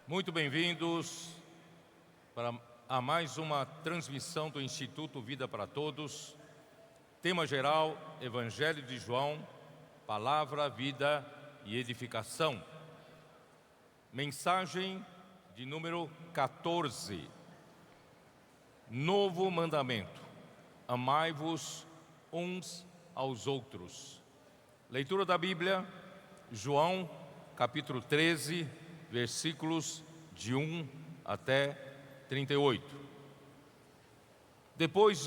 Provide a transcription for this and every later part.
Muito bem-vindos a mais uma transmissão do Instituto Vida para Todos. Tema geral, Evangelho de João, Palavra, Vida e Edificação. Mensagem de número 14. Novo mandamento: amai-vos uns aos outros. Leitura da Bíblia, João, capítulo 13, versículos de 1 até 38. Depois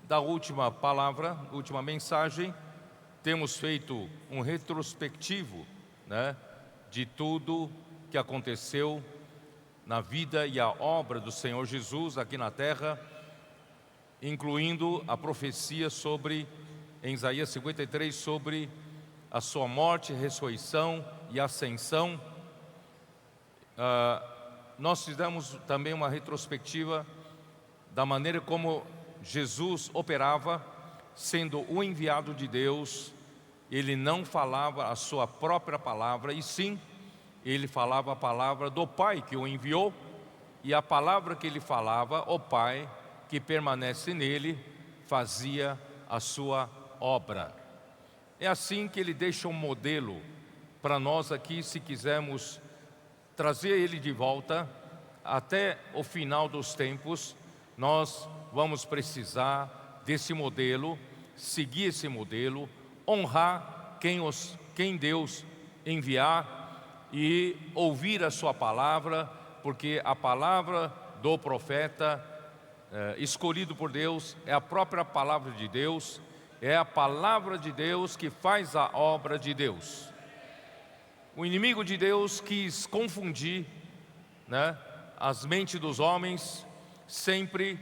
da última palavra, última mensagem, temos feito um retrospectivo, de tudo que aconteceu na vida e a obra do Senhor Jesus aqui na terra, incluindo a profecia em Isaías 53, sobre a sua morte, ressurreição e ascensão. Nós fizemos também uma retrospectiva da maneira como Jesus operava, sendo o enviado de Deus. Ele não falava a sua própria palavra, e sim, ele falava a palavra do Pai que o enviou, e a palavra que ele falava, o Pai que permanece nele, fazia a sua obra. É assim que ele deixa um modelo para nós aqui, se quisermos trazer ele de volta até o final dos tempos. Nós vamos precisar desse modelo, seguir esse modelo, honrar quem Deus enviar e ouvir a sua palavra, porque a palavra do profeta escolhido por Deus é a própria palavra de Deus, é a palavra de Deus que faz a obra de Deus. O inimigo de Deus quis confundir as mentes dos homens, sempre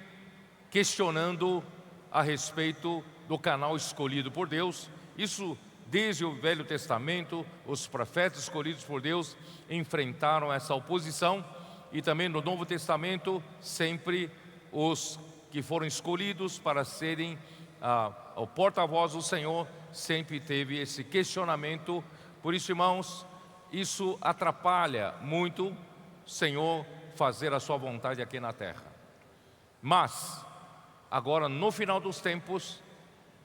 questionando a respeito do canal escolhido por Deus. Isso desde o Velho Testamento, os profetas escolhidos por Deus enfrentaram essa oposição, e também no Novo Testamento, sempre os que foram escolhidos para serem o porta-voz do Senhor, sempre teve esse questionamento. Por isso, irmãos, isso atrapalha muito o Senhor fazer a sua vontade aqui na terra. Mas, agora no final dos tempos,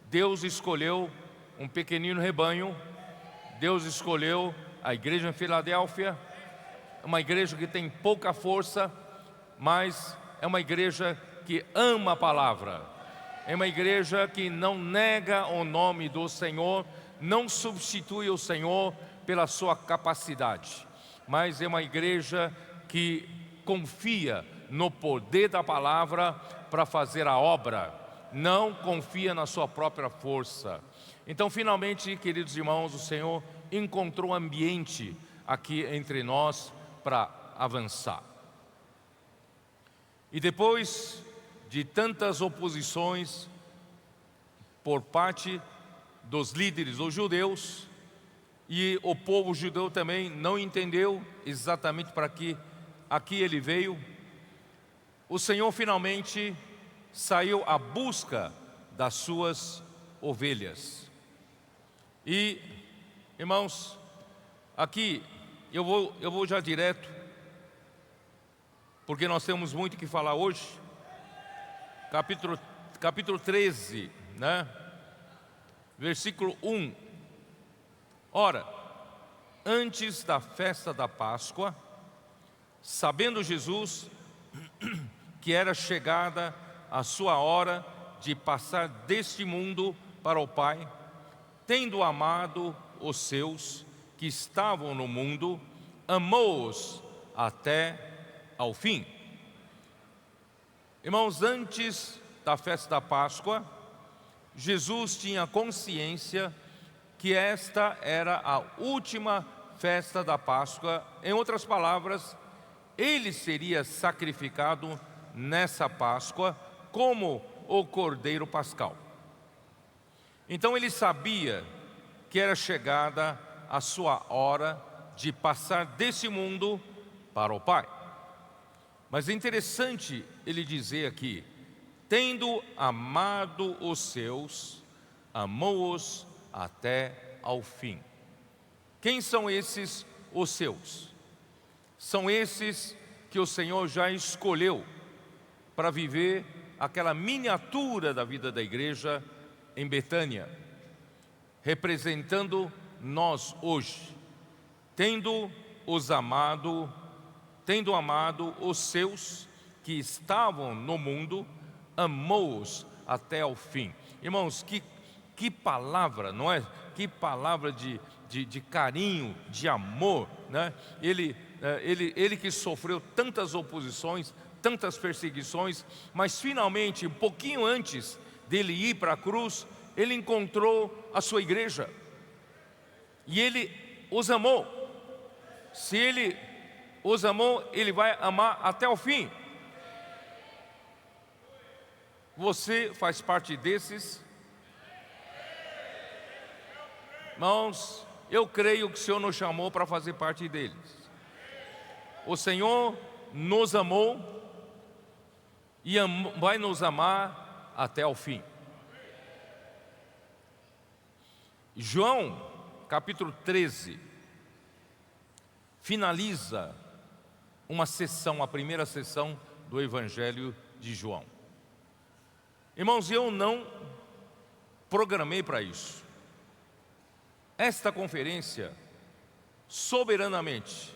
Deus escolheu um pequenino rebanho. Deus escolheu a igreja em Filadélfia, uma igreja que tem pouca força, mas é uma igreja que ama a palavra, é uma igreja que não nega o nome do Senhor, não substitui o Senhor pela sua capacidade, mas é uma igreja que confia no poder da palavra para fazer a obra, não confia na sua própria força. Então, finalmente, queridos irmãos, o Senhor encontrou ambiente aqui entre nós para avançar. E depois de tantas oposições por parte dos líderes dos judeus, e o povo judeu também não entendeu exatamente para que aqui ele veio, o Senhor finalmente saiu à busca das suas ovelhas. E, irmãos, aqui eu vou já direto, porque nós temos muito que falar hoje. Capítulo 13, versículo 1. Ora, antes da festa da Páscoa, sabendo Jesus que era chegada a sua hora de passar deste mundo para o Pai, tendo amado os seus que estavam no mundo, amou-os até ao fim. Irmãos, antes da festa da Páscoa, Jesus tinha consciência que esta era a última festa da Páscoa. Em outras palavras, ele seria sacrificado nessa Páscoa como o Cordeiro Pascal. Então ele sabia que era chegada a sua hora de passar desse mundo para o Pai. Mas é interessante ele dizer aqui: tendo amado os seus, amou-os até ao fim. Quem são esses os seus? são esses que o Senhor já escolheu para viver aquela miniatura da vida da igreja em Betânia, representando nós hoje, tendo amado os seus que estavam no mundo, amou-os até o fim. Irmãos, que palavra, não é? Que palavra de carinho, de amor, né? Ele que sofreu tantas oposições, tantas perseguições, mas finalmente, um pouquinho antes dele ir para a cruz, ele encontrou a sua igreja e ele os amou. Se ele os amou, ele vai amar até o fim. Você faz parte desses? Irmãos, eu creio que o Senhor nos chamou para fazer parte deles. O Senhor nos amou e vai nos amar até o fim. João, capítulo 13, finaliza uma sessão, a primeira sessão do Evangelho de João. Irmãos, eu não programei para isso. Esta conferência, soberanamente,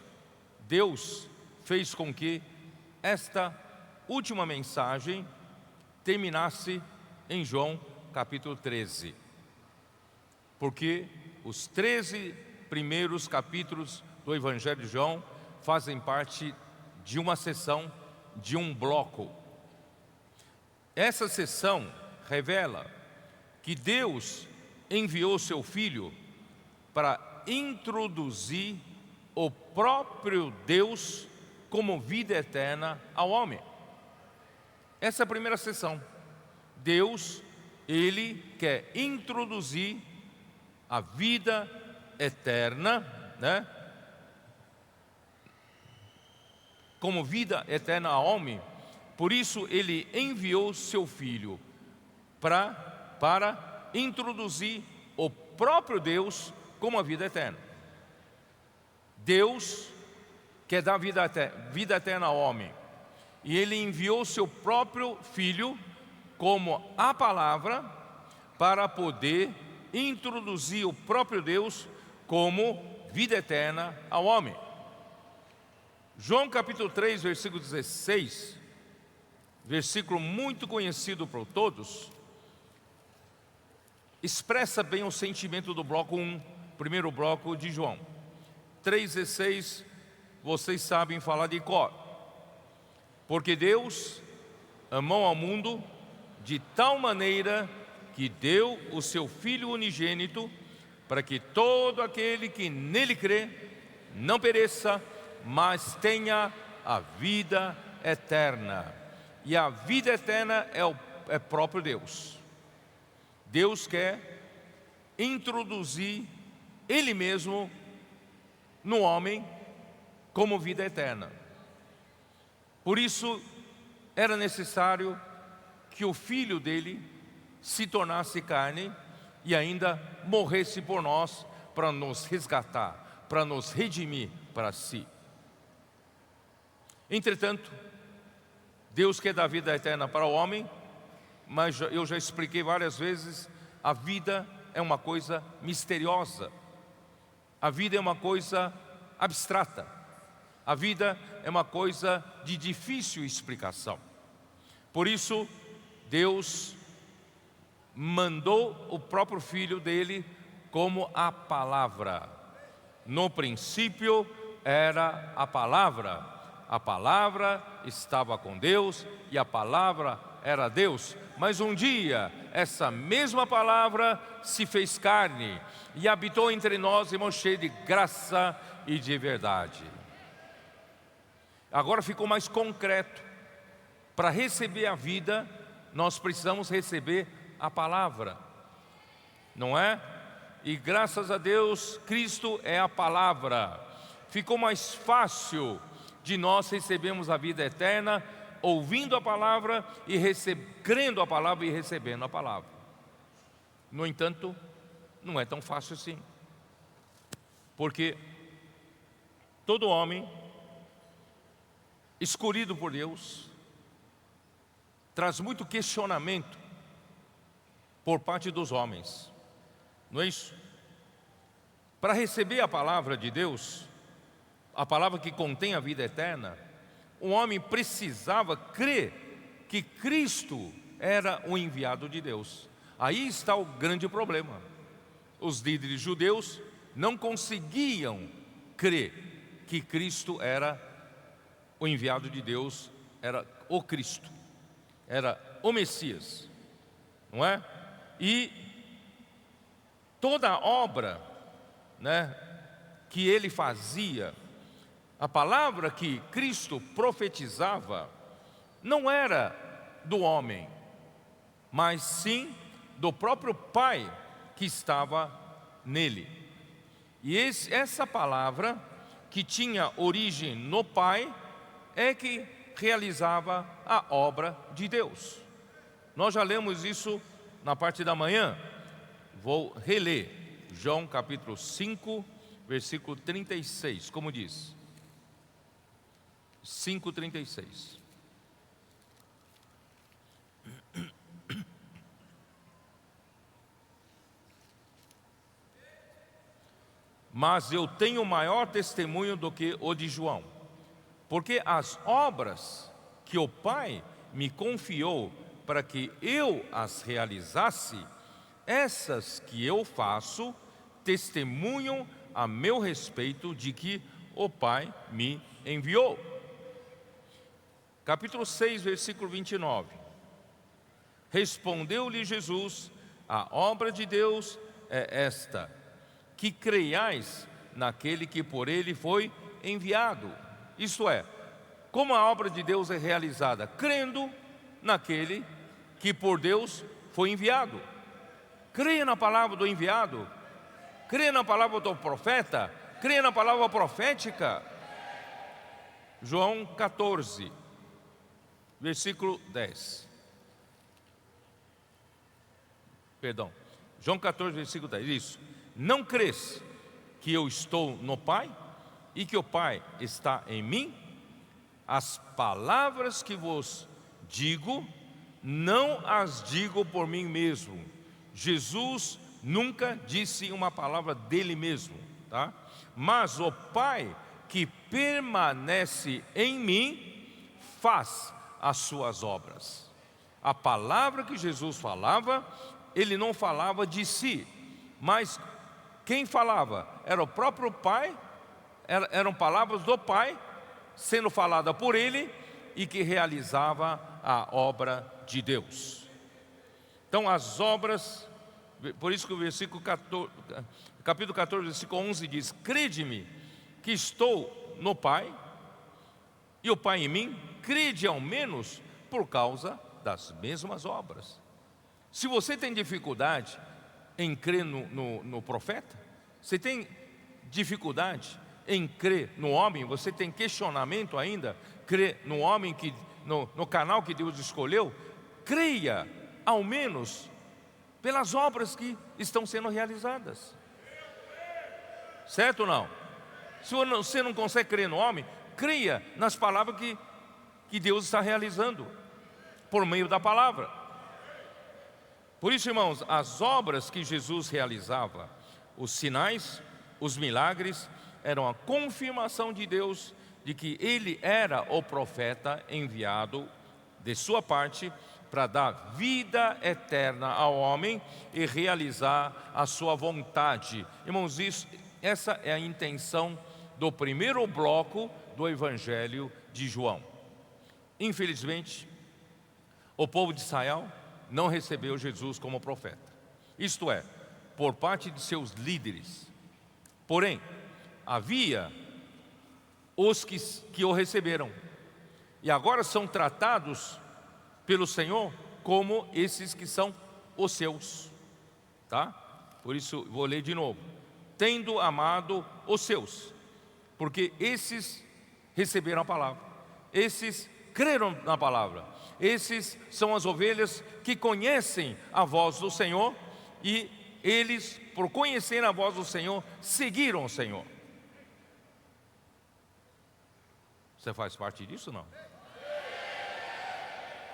Deus fez com que esta última mensagem terminasse em João capítulo 13. Porque os 13 primeiros capítulos do Evangelho de João fazem parte de uma sessão, de um bloco. Essa sessão revela que Deus enviou seu Filho para introduzir o próprio Deus como vida eterna ao homem. Essa é a primeira sessão. Deus, Ele quer introduzir a vida eterna, né? Como vida eterna ao homem. Por isso Ele enviou seu Filho para introduzir o próprio Deus como a vida eterna. Deus quer dar vida eterna ao homem, e Ele enviou seu próprio Filho como a palavra para poder introduzir o próprio Deus como vida eterna ao homem. João capítulo 3, versículo 16, versículo muito conhecido por todos, expressa bem o sentimento do bloco 1, primeiro bloco de João. 3,16, vocês sabem falar de cor. Porque Deus amou ao mundo de tal maneira que deu o seu Filho unigênito, para que todo aquele que nele crê não pereça, mas tenha a vida eterna. E a vida eterna é próprio Deus. Deus quer introduzir Ele mesmo no homem como vida eterna. Por isso era necessário que o Filho dele se tornasse carne e ainda morresse por nós, para nos resgatar, para nos redimir para si. Entretanto, Deus quer dar vida eterna para o homem, mas eu já expliquei várias vezes, a vida é uma coisa misteriosa, a vida é uma coisa abstrata, a vida é uma coisa de difícil explicação. Por isso, Deus mandou o próprio Filho dele como a palavra. No princípio era a palavra estava com Deus e a palavra era Deus. Mas um dia essa mesma palavra se fez carne e habitou entre nós, irmãos, cheio de graça e de verdade. Agora ficou mais concreto. Para receber a vida, nós precisamos receber a palavra, não é? E graças a Deus, Cristo é a palavra. Ficou mais fácil de nós recebermos a vida eterna, ouvindo a palavra e crendo a palavra e recebendo a palavra. No entanto, não é tão fácil assim, porque todo homem escolhido por Deus, traz muito questionamento por parte dos homens, não é isso? Para receber a palavra de Deus, a palavra que contém a vida eterna, o homem precisava crer que Cristo era o enviado de Deus. Aí está o grande problema. Os líderes judeus não conseguiam crer que Cristo era o enviado de Deus, era o Cristo, era o Messias, não é? E toda a obra, né, que ele fazia, a palavra que Cristo profetizava, não era do homem, mas sim do próprio Pai que estava nele. E essa palavra, que tinha origem no Pai, é que realizava a obra de Deus. Nós já lemos isso na parte da manhã. Vou reler João capítulo 5, versículo 36, como diz. 5:36. Mas eu tenho maior testemunho do que o de João, porque as obras que o Pai me confiou para que eu as realizasse, essas que eu faço, testemunham a meu respeito de que o Pai me enviou. Capítulo 6, versículo 29. Respondeu-lhe Jesus: a obra de Deus é esta, que creiais naquele que por ele foi enviado. Isto é, como a obra de Deus é realizada? Crendo naquele que por Deus foi enviado. Creia na palavra do enviado, creia na palavra do profeta, creia na palavra profética. João 14, versículo 10. Perdão, João 14, versículo 10, isso. Não crês que eu estou no Pai e que o Pai está em mim? As palavras que vos digo, não as digo por mim mesmo. Jesus nunca disse uma palavra dele mesmo, tá? Mas o Pai que permanece em mim faz as suas obras. A palavra que Jesus falava, ele não falava de si, mas quem falava era o próprio Pai, eram palavras do Pai sendo falada por ele e que realizava a obra de Deus. Então as obras, por isso que o versículo 14, capítulo 14, versículo 11 diz: crede-me que estou no Pai e o Pai em mim, crede ao menos por causa das mesmas obras. Se você tem dificuldade em crer no profeta, você tem dificuldade em crer no homem, você tem questionamento ainda, crer no homem, no canal que Deus escolheu, creia ao menos pelas obras que estão sendo realizadas. Certo ou não? Se você não consegue crer no homem, creia nas palavras que Deus está realizando por meio da palavra. Por isso, irmãos, as obras que Jesus realizava, os sinais, os milagres, eram a confirmação de Deus de que Ele era o profeta enviado de sua parte para dar vida eterna ao homem e realizar a sua vontade. Irmãos, essa é a intenção do primeiro bloco do Evangelho de João. Infelizmente, o povo de Israel não recebeu Jesus como profeta, isto é, por parte de seus líderes. Porém, havia os que o receberam e agora são tratados pelo Senhor como esses que são os seus, tá? Por isso vou ler de novo: tendo amado os seus, porque esses receberam a palavra, esses creram na palavra, esses são as ovelhas que conhecem a voz do Senhor e eles, por conhecer a voz do Senhor, seguiram o Senhor. Você faz parte disso ou não?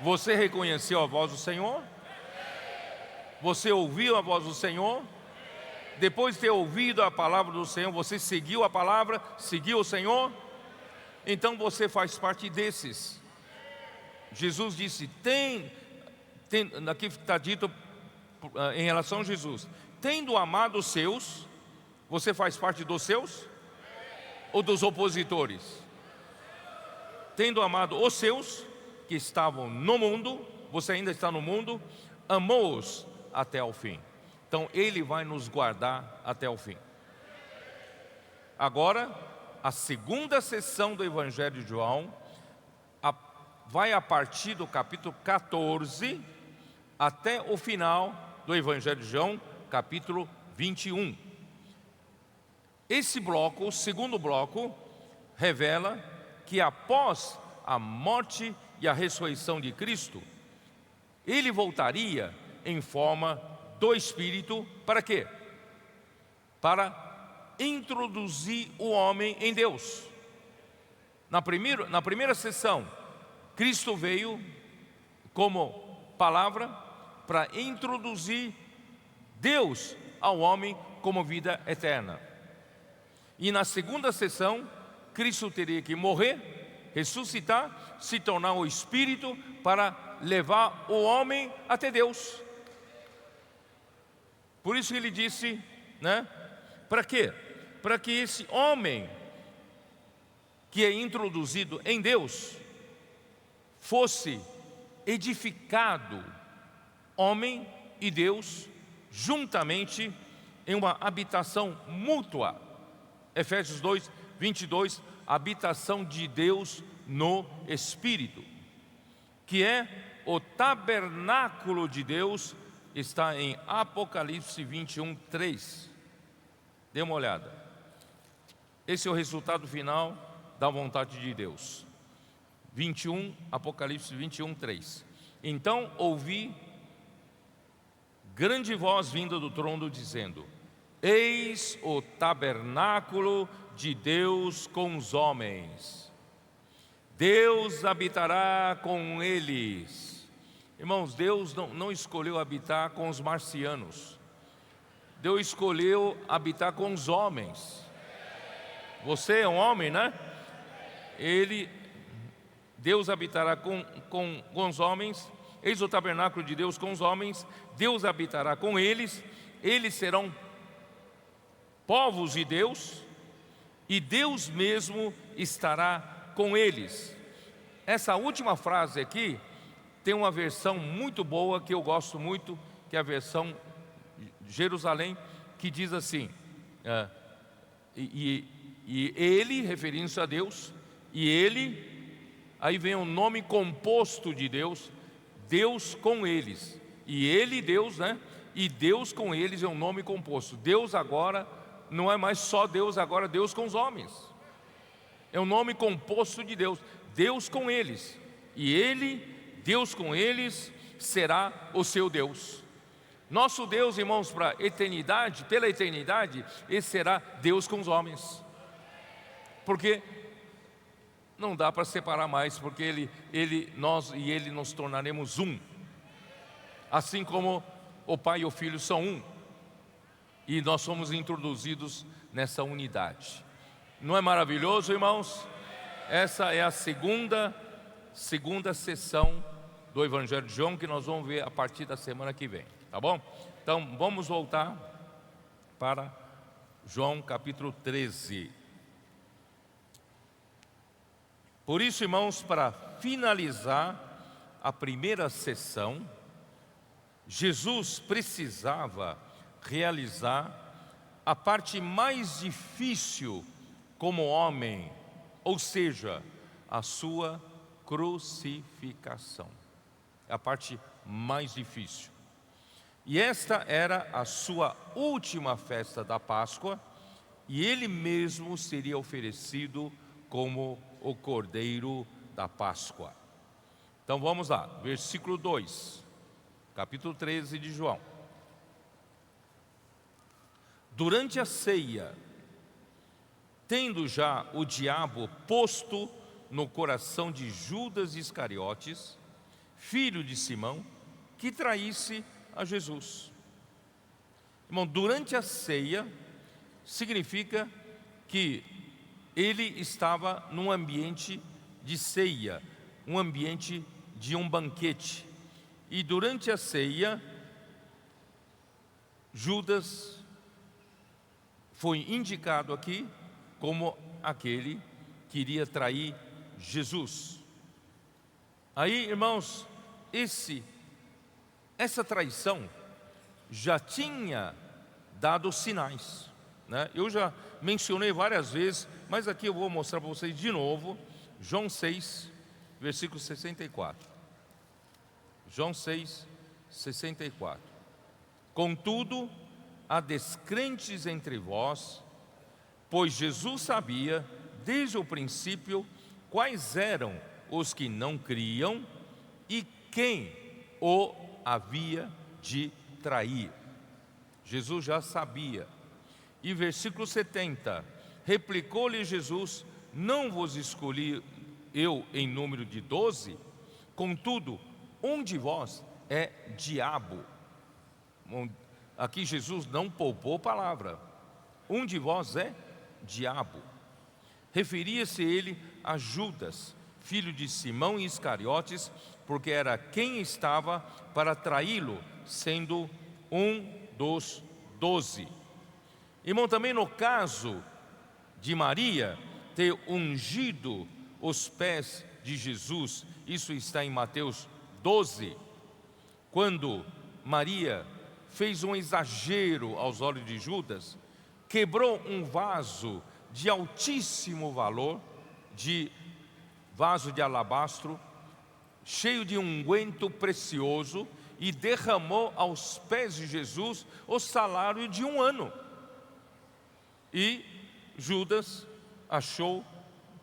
Você reconheceu a voz do Senhor? Você ouviu a voz do Senhor? Depois de ter ouvido a palavra do Senhor, você seguiu a palavra, seguiu o Senhor? Então você faz parte desses. Jesus disse, aqui está dito em relação a Jesus, tendo amado os seus, você faz parte dos seus? Ou dos opositores? Tendo amado os seus, que estavam no mundo, você ainda está no mundo, amou-os até o fim. Então Ele vai nos guardar até o fim. Agora, a segunda sessão do Evangelho de João vai a partir do capítulo 14 até o final do Evangelho de João, capítulo 21. Esse bloco, o segundo bloco, revela que após a morte e a ressurreição de Cristo, Ele voltaria em forma do Espírito, para quê? Para introduzir o homem em Deus. Na primeira sessão, Cristo veio como palavra para introduzir Deus ao homem como vida eterna. E na segunda sessão, Cristo teria que morrer, ressuscitar, se tornar o Espírito para levar o homem até Deus. Por isso ele disse, né? Para quê? Para que esse homem que é introduzido em Deus fosse edificado, homem e Deus, juntamente em uma habitação mútua. Efésios 2, 22, habitação de Deus no Espírito, que é o tabernáculo de Deus, está em Apocalipse 21, 3. Dê uma olhada. Esse é o resultado final da vontade de Deus. 21, Apocalipse 21, 3. Então ouvi grande voz vinda do trono dizendo: eis o tabernáculo de Deus com os homens. Deus habitará com eles. Irmãos, Deus não escolheu habitar com os marcianos. Deus escolheu habitar com os homens. Você é um homem, né? Deus habitará com os homens. Eis o tabernáculo de Deus com os homens. Deus habitará com eles. Eles serão povos de Deus, e Deus mesmo estará com eles. Essa última frase aqui tem uma versão muito boa que eu gosto muito, que é a versão Jerusalém, que diz assim, e ele, referindo-se a Deus, e ele, aí vem o nome composto de Deus, Deus com eles, e ele, Deus, né? E Deus com eles é um nome composto. Deus agora não é mais só Deus, agora Deus com os homens. É um nome composto de Deus, Deus com eles, e ele, Deus com eles, será o seu Deus. Nosso Deus, irmãos, para a eternidade, pela eternidade, esse será Deus com os homens. Porque não dá para separar mais, porque nós e ele nos tornaremos um. Assim como o Pai e o Filho são um. E nós somos introduzidos nessa unidade. Não é maravilhoso, irmãos? Essa é a segunda sessão do Evangelho de João, que nós vamos ver a partir da semana que vem, tá bom? Então vamos voltar para João capítulo 13. Por isso, irmãos, para finalizar a primeira sessão, Jesus precisava realizar a parte mais difícil como homem, ou seja, a sua crucificação. É a parte mais difícil. E esta era a sua última festa da Páscoa, e ele mesmo seria oferecido como o Cordeiro da Páscoa. Então vamos lá, versículo 2, capítulo 13 de João. Durante a ceia, tendo já o diabo posto no coração de Judas Iscariotes, filho de Simão, que traísse a Jesus. Irmão, durante a ceia, significa que ele estava num ambiente de ceia, um ambiente de um banquete. E durante a ceia, Judas foi indicado aqui como aquele que iria trair Jesus. Aí, irmãos, essa traição já tinha dado sinais, né? Eu já mencionei várias vezes, mas aqui eu vou mostrar para vocês de novo. João 6, versículo 64. João 6, 64. Contudo, há descrentes entre vós, pois Jesus sabia desde o princípio quais eram os que não criam e quem o havia de trair. Jesus já sabia. E versículo 70, replicou-lhe Jesus: não vos escolhi eu em número de 12? Contudo, um de vós é diabo. Aqui Jesus não poupou palavra. Um de vós é diabo. Referia-se ele a Judas, filho de Simão Iscariotes, porque era quem estava para traí-lo, sendo um dos 12. Irmão, também no caso de Maria ter ungido os pés de Jesus, isso está em Mateus 12, quando Maria fez um exagero aos olhos de Judas, quebrou um vaso de altíssimo valor, de vaso de alabastro, cheio de unguento precioso, e derramou aos pés de Jesus o salário de um ano. E Judas achou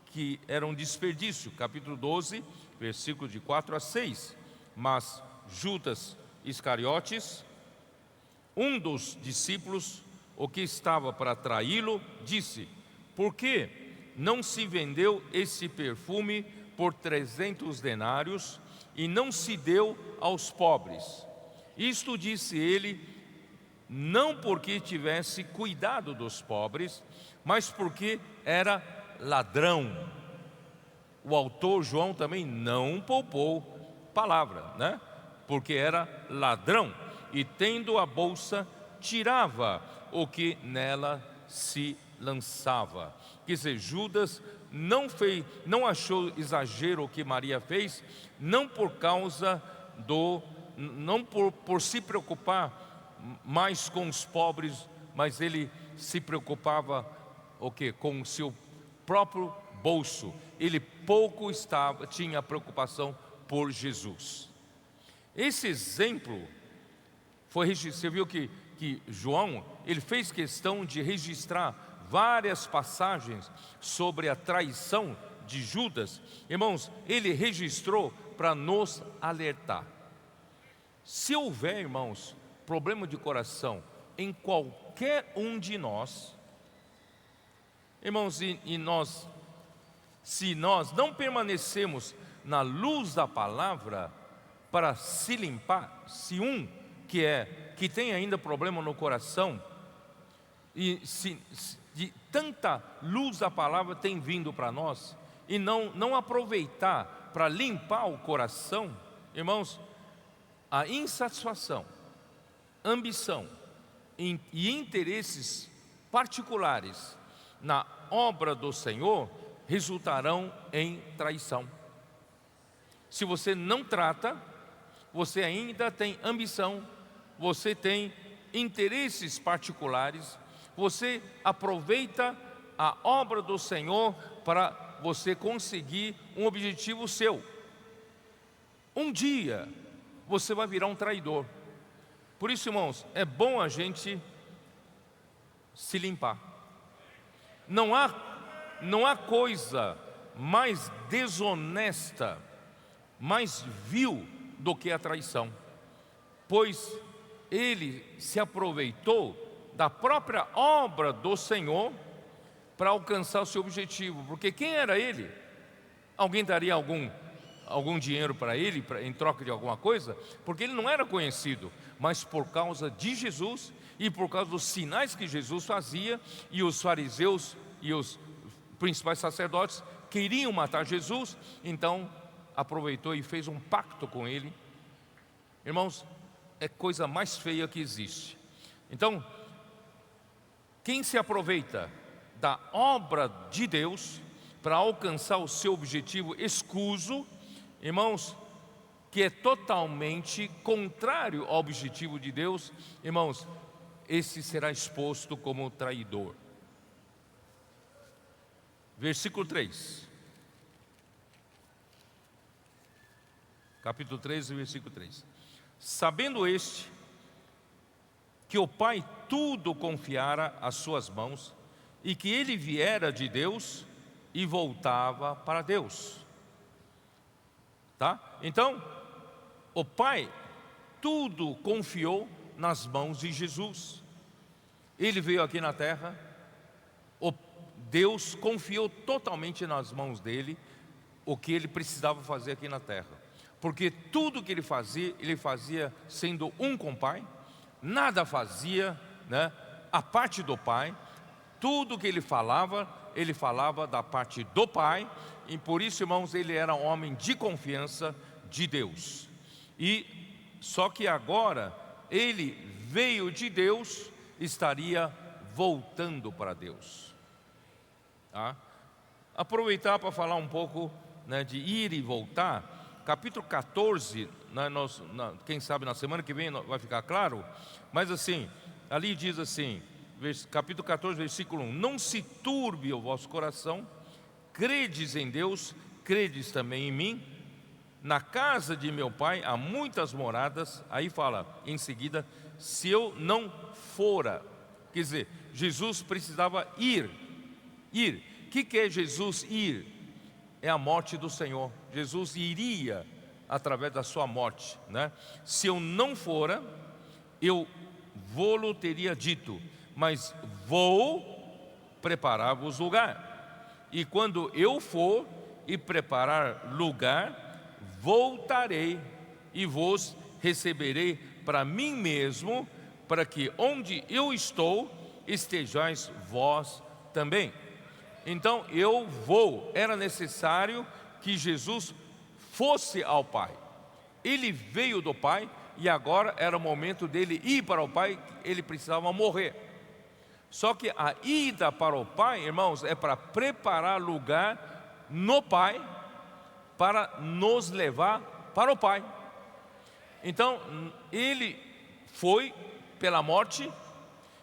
que era um desperdício. Capítulo 12, versículo de 4 a 6. Mas Judas Iscariotes, um dos discípulos, o que estava para traí-lo, disse: por que não se vendeu esse perfume por 300 denários e não se deu aos pobres? Isto disse ele, não porque tivesse cuidado dos pobres, mas porque era ladrão. O autor João também não poupou palavra, né? Porque era ladrão, e tendo a bolsa, tirava o que nela se lançava. Quer dizer, Judas não achou exagero o que Maria fez, não por causa não por se preocupar mais com os pobres, mas ele se preocupava o quê? Com o seu próprio bolso. Ele pouco tinha preocupação por Jesus. Esse exemplo você viu que João, ele fez questão de registrar várias passagens sobre a traição de Judas. Irmãos, ele registrou para nos alertar. Se houver, irmãos, problema de coração em qualquer um de nós, irmãos, se nós não permanecemos na luz da palavra para se limpar, se que tem ainda problema no coração, e de tanta luz da palavra tem vindo para nós, e não aproveitar para limpar o coração, irmãos, a insatisfação, ambição e interesses particulares na obra do Senhor resultarão em traição. Se você não trata, você ainda tem ambição, você tem interesses particulares, você aproveita a obra do Senhor para você conseguir um objetivo seu. Um dia você vai virar um traidor. Por isso, irmãos, é bom a gente se limpar. Não há coisa mais desonesta, mais vil do que a traição, pois ele se aproveitou da própria obra do Senhor para alcançar o seu objetivo. Porque quem era ele? Alguém daria algum dinheiro para ele em troca de alguma coisa? Porque ele não era conhecido, mas por causa de Jesus e por causa dos sinais que Jesus fazia, e os fariseus e os principais sacerdotes queriam matar Jesus, então aproveitou e fez um pacto com ele. Irmãos, é coisa mais feia que existe. Então, quem se aproveita da obra de Deus para alcançar o seu objetivo escuso, irmãos, que é totalmente contrário ao objetivo de Deus, irmãos, esse será exposto como traidor. Versículo 3. Capítulo 13, versículo 3. Sabendo este, que o Pai tudo confiara às suas mãos, e que ele viera de Deus e voltava para Deus. Tá? Então, o Pai tudo confiou nas mãos de Jesus. Ele veio aqui na terra, Deus confiou totalmente nas mãos dele o que ele precisava fazer aqui na terra. Porque tudo que ele fazia sendo um com o Pai, nada fazia, né, a parte do Pai. Tudo que ele falava da parte do Pai. E por isso, irmãos, ele era um homem de confiança de Deus. E só que agora ele veio de Deus, estaria voltando para Deus. Tá? Aproveitar para falar um pouco, né, de ir e voltar. Capítulo 14, quem sabe na semana que vem vai ficar claro. Mas assim, ali diz assim, capítulo 14, versículo 1: Não se turbe o vosso coração, credes em Deus, credes também em mim. Na casa de meu Pai há muitas moradas. Aí fala em seguida, se eu não fora. Quer dizer, Jesus precisava ir. O que é Jesus ir? É a morte do Senhor. Jesus iria através da sua morte, né? Se eu não fora, eu vou-lo teria dito, mas vou preparar-vos lugar. E quando eu for e preparar lugar, voltarei e vos receberei para mim mesmo, para que onde eu estou, estejais vós também. Então eu vou. Era necessário que Jesus fosse ao Pai. Ele veio do Pai e agora era o momento dele ir para o Pai. Ele precisava morrer. Só que a ida para o Pai, irmãos, é para preparar lugar no Pai, para nos levar para o Pai. Então ele foi pela morte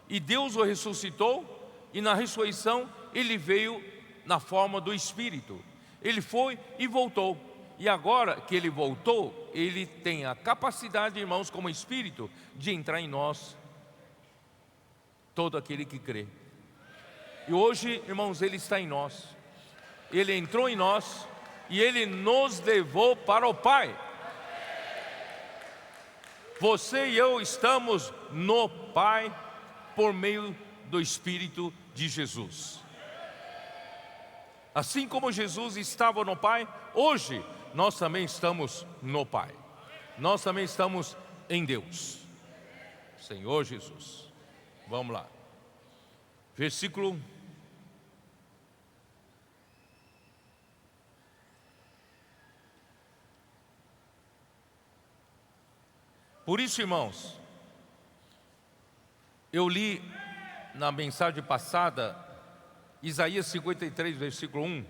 e Deus o ressuscitou, e na ressurreição ele veio na forma do Espírito. Ele foi e voltou. E agora que ele voltou, ele tem a capacidade, irmãos, como Espírito, de entrar em nós, todo aquele que crê. E hoje, irmãos, ele está em nós. Ele entrou em nós e ele nos levou para o Pai. Você e eu estamos no Pai por meio do Espírito de Jesus. Assim como Jesus estava no Pai, hoje nós também estamos no Pai. Nós também estamos em Deus. Senhor Jesus. Vamos lá. Versículo 1. Por isso, irmãos, eu li na mensagem passada, Isaías 53, versículo 1,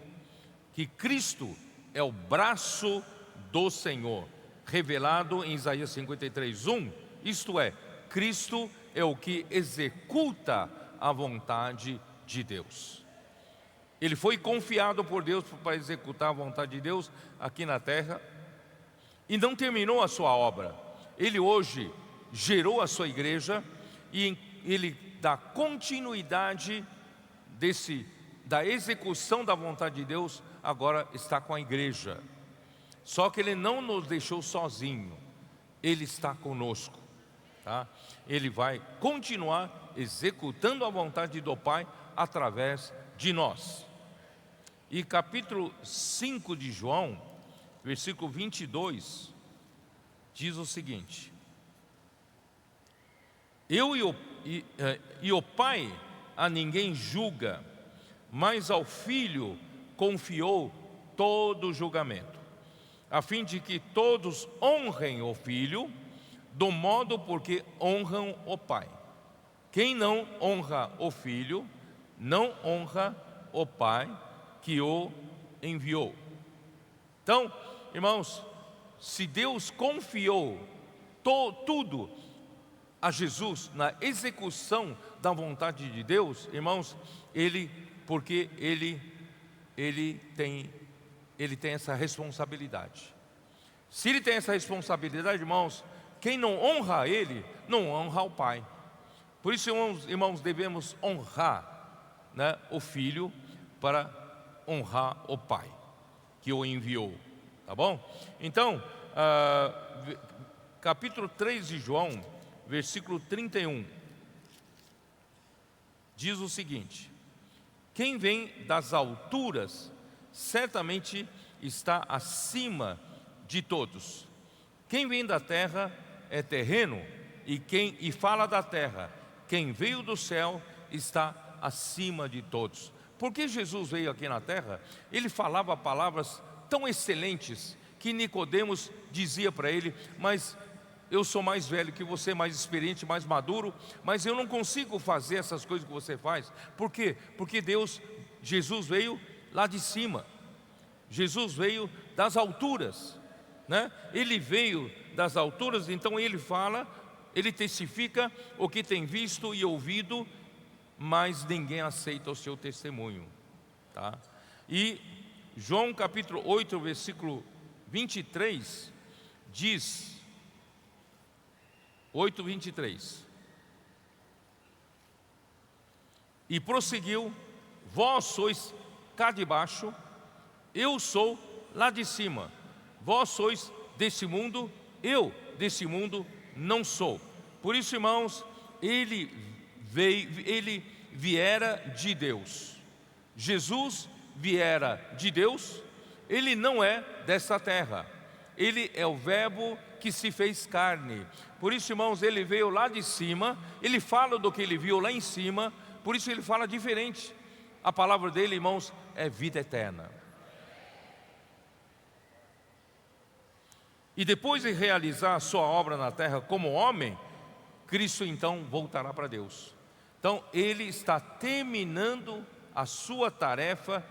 que Cristo é o braço do Senhor, revelado em Isaías 53, 1, isto é, Cristo é o que executa a vontade de Deus. Ele foi confiado por Deus para executar a vontade de Deus aqui na terra e não terminou a sua obra. Ele hoje gerou a sua igreja e ele dá continuidade da execução da vontade de Deus, agora está com a igreja. Só que ele não nos deixou sozinho, ele está conosco, tá? Ele vai continuar executando a vontade do Pai através de nós. E capítulo 5 de João, versículo 22, diz o seguinte: o Pai a ninguém julga, mas ao Filho confiou todo o julgamento, a fim de que todos honrem o Filho, do modo porque honram o Pai. Quem não honra o Filho, não honra o Pai que o enviou. Então, irmãos, se Deus confiou tudo a Jesus na execução da vontade de Deus, irmãos, porque ele tem essa responsabilidade. Se ele tem essa responsabilidade, irmãos, quem não honra ele, não honra o Pai. Por isso, irmãos, devemos honrar, né, o Filho para honrar o Pai que o enviou, tá bom? Então, capítulo 3 de João, versículo 31, diz o seguinte: quem vem das alturas certamente está acima de todos. Quem vem da terra é terreno, e fala da terra. Quem veio do céu está acima de todos. Porque Jesus veio aqui na terra, ele falava palavras tão excelentes que Nicodemos dizia para ele: mas eu sou mais velho que você, mais experiente, mais maduro, mas eu não consigo fazer essas coisas que você faz. Por quê? Porque Jesus veio lá de cima. Jesus veio das alturas, né? Ele veio das alturas, então ele fala, ele testifica o que tem visto e ouvido, mas ninguém aceita o seu testemunho, tá? E João capítulo 8, versículo 23, diz, 8:23, e prosseguiu: vós sois cá de baixo, eu sou lá de cima. Vós sois desse mundo, eu desse mundo não sou. Por isso, irmãos, ele viera de Deus. Jesus viera de Deus. Ele não é dessa terra. Ele é o Verbo que se fez carne. Por isso, irmãos, ele veio lá de cima. Ele fala do que ele viu lá em cima. Por isso ele fala diferente. A palavra dele, irmãos, é vida eterna. E depois de realizar a sua obra na terra como homem, Cristo então voltará para Deus. Então ele está terminando a sua tarefa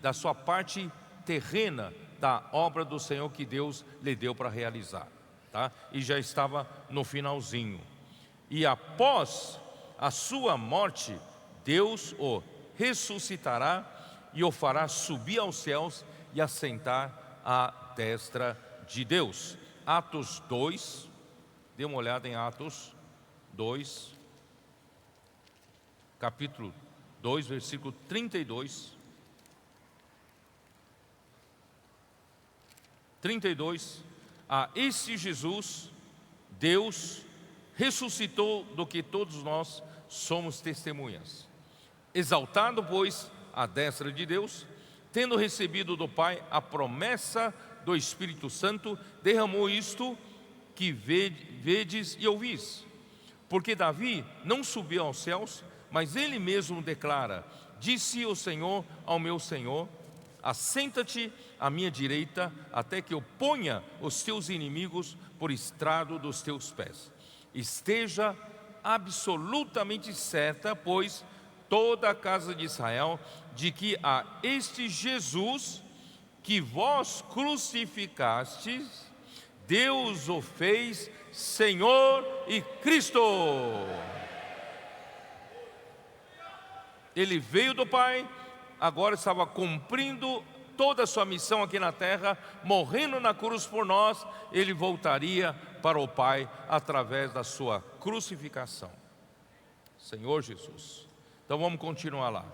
da sua parte terrena da obra do Senhor que Deus lhe deu para realizar, tá? E já estava no finalzinho. E após a sua morte, Deus o ressuscitará e o fará subir aos céus e assentar à destra de Deus. Atos 2, dê uma olhada em Atos 2, capítulo 2, versículo 32. 32, a esse Jesus, Deus ressuscitou, do que todos nós somos testemunhas. Exaltado, pois, à destra de Deus, tendo recebido do Pai a promessa do Espírito Santo, derramou isto que vedes e ouvis. Porque Davi não subiu aos céus, mas ele mesmo declara: disse o Senhor ao meu Senhor: assenta-te à minha direita, até que eu ponha os teus inimigos por estrado dos teus pés. Esteja absolutamente certa, pois, toda a casa de Israel, de que a este Jesus que vós crucificastes, Deus o fez Senhor e Cristo. Ele veio do Pai, agora estava cumprindo toda a sua missão aqui na terra, morrendo na cruz por nós. Ele voltaria para o Pai através da sua crucificação. Senhor Jesus. Então vamos continuar lá.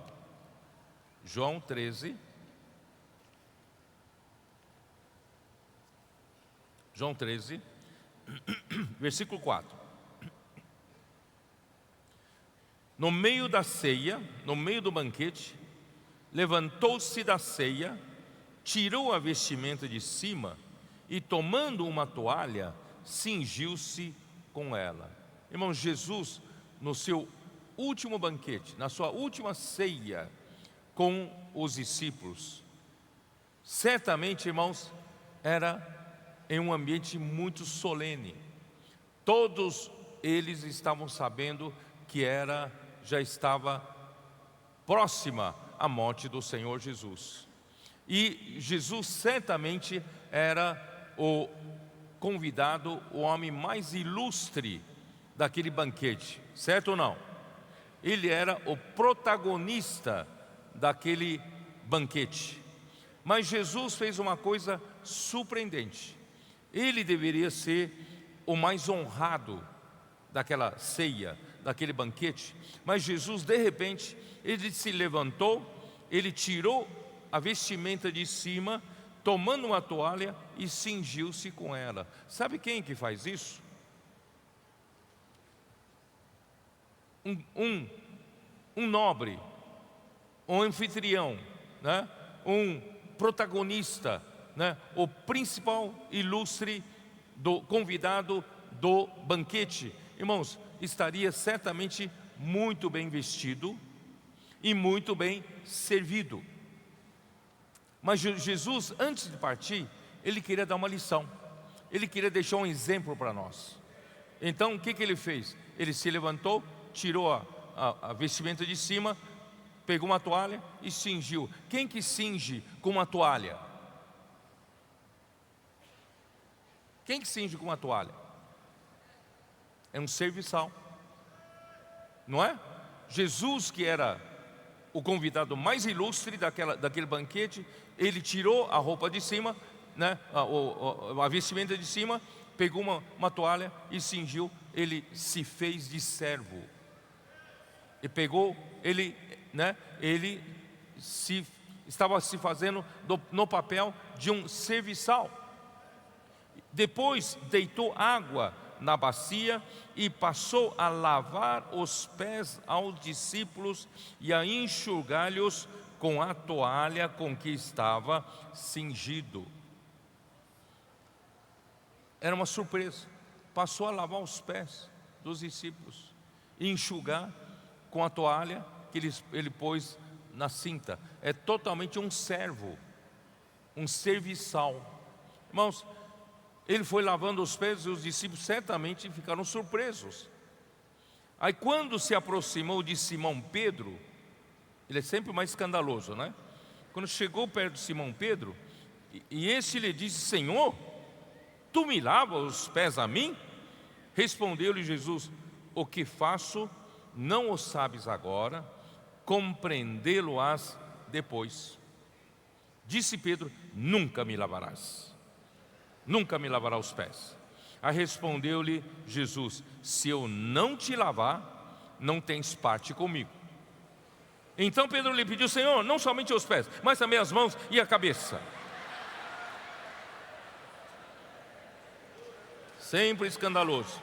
João 13. João 13, versículo 4. No meio da ceia, no meio do banquete, levantou-se da ceia, tirou a vestimenta de cima e, tomando uma toalha, cingiu-se com ela. Irmãos, Jesus, no seu último banquete, na sua última ceia com os discípulos, certamente, irmãos, era em um ambiente muito solene. Todos eles estavam sabendo que já estava próxima a morte do Senhor Jesus. E Jesus certamente era o convidado, o homem mais ilustre daquele banquete, certo ou não? Ele era o protagonista daquele banquete. Mas Jesus fez uma coisa surpreendente. Ele deveria ser o mais honrado daquela ceia, daquele banquete. Mas Jesus, de repente, ele se levantou, ele tirou a vestimenta de cima, tomando uma toalha e cingiu-se com ela. Sabe quem que faz isso? Um nobre, um anfitrião, né? Um protagonista, né? O principal ilustre do convidado do banquete. Irmãos, estaria certamente muito bem vestido e muito bem servido. Mas Jesus, antes de partir, ele queria dar uma lição. Ele queria deixar um exemplo para nós. Então, o que ele fez? Ele se levantou, tirou a vestimenta de cima, pegou uma toalha e cingiu. Quem que cinge com uma toalha? Quem que cinge com uma toalha? É um serviçal, não é? Jesus, que era o convidado mais ilustre daquele banquete, ele tirou a roupa de cima, né, a vestimenta de cima, pegou uma toalha e cingiu. Ele se fez de servo. E pegou, ele estava se fazendo no papel de um serviçal. Depois deitou água na bacia e passou a lavar os pés aos discípulos e a enxugar-lhes com a toalha com que estava cingido. Era uma surpresa. Passou a lavar os pés dos discípulos e enxugar com a toalha que ele pôs na cinta. É totalmente um servo, um serviçal. Irmãos, ele foi lavando os pés e os discípulos certamente ficaram surpresos. Aí quando se aproximou de Simão Pedro, ele é sempre mais escandaloso, né? Quando chegou perto de Simão Pedro, e esse lhe disse: Senhor, tu me lavas os pés a mim? Respondeu-lhe Jesus: o que faço não o sabes agora, compreendê-lo-ás depois. Disse Pedro: nunca me lavarás. Nunca me lavará os pés. Aí respondeu-lhe Jesus: se eu não te lavar, não tens parte comigo. Então Pedro lhe pediu: Senhor, não somente os pés, mas também as mãos e a cabeça. Sempre escandaloso.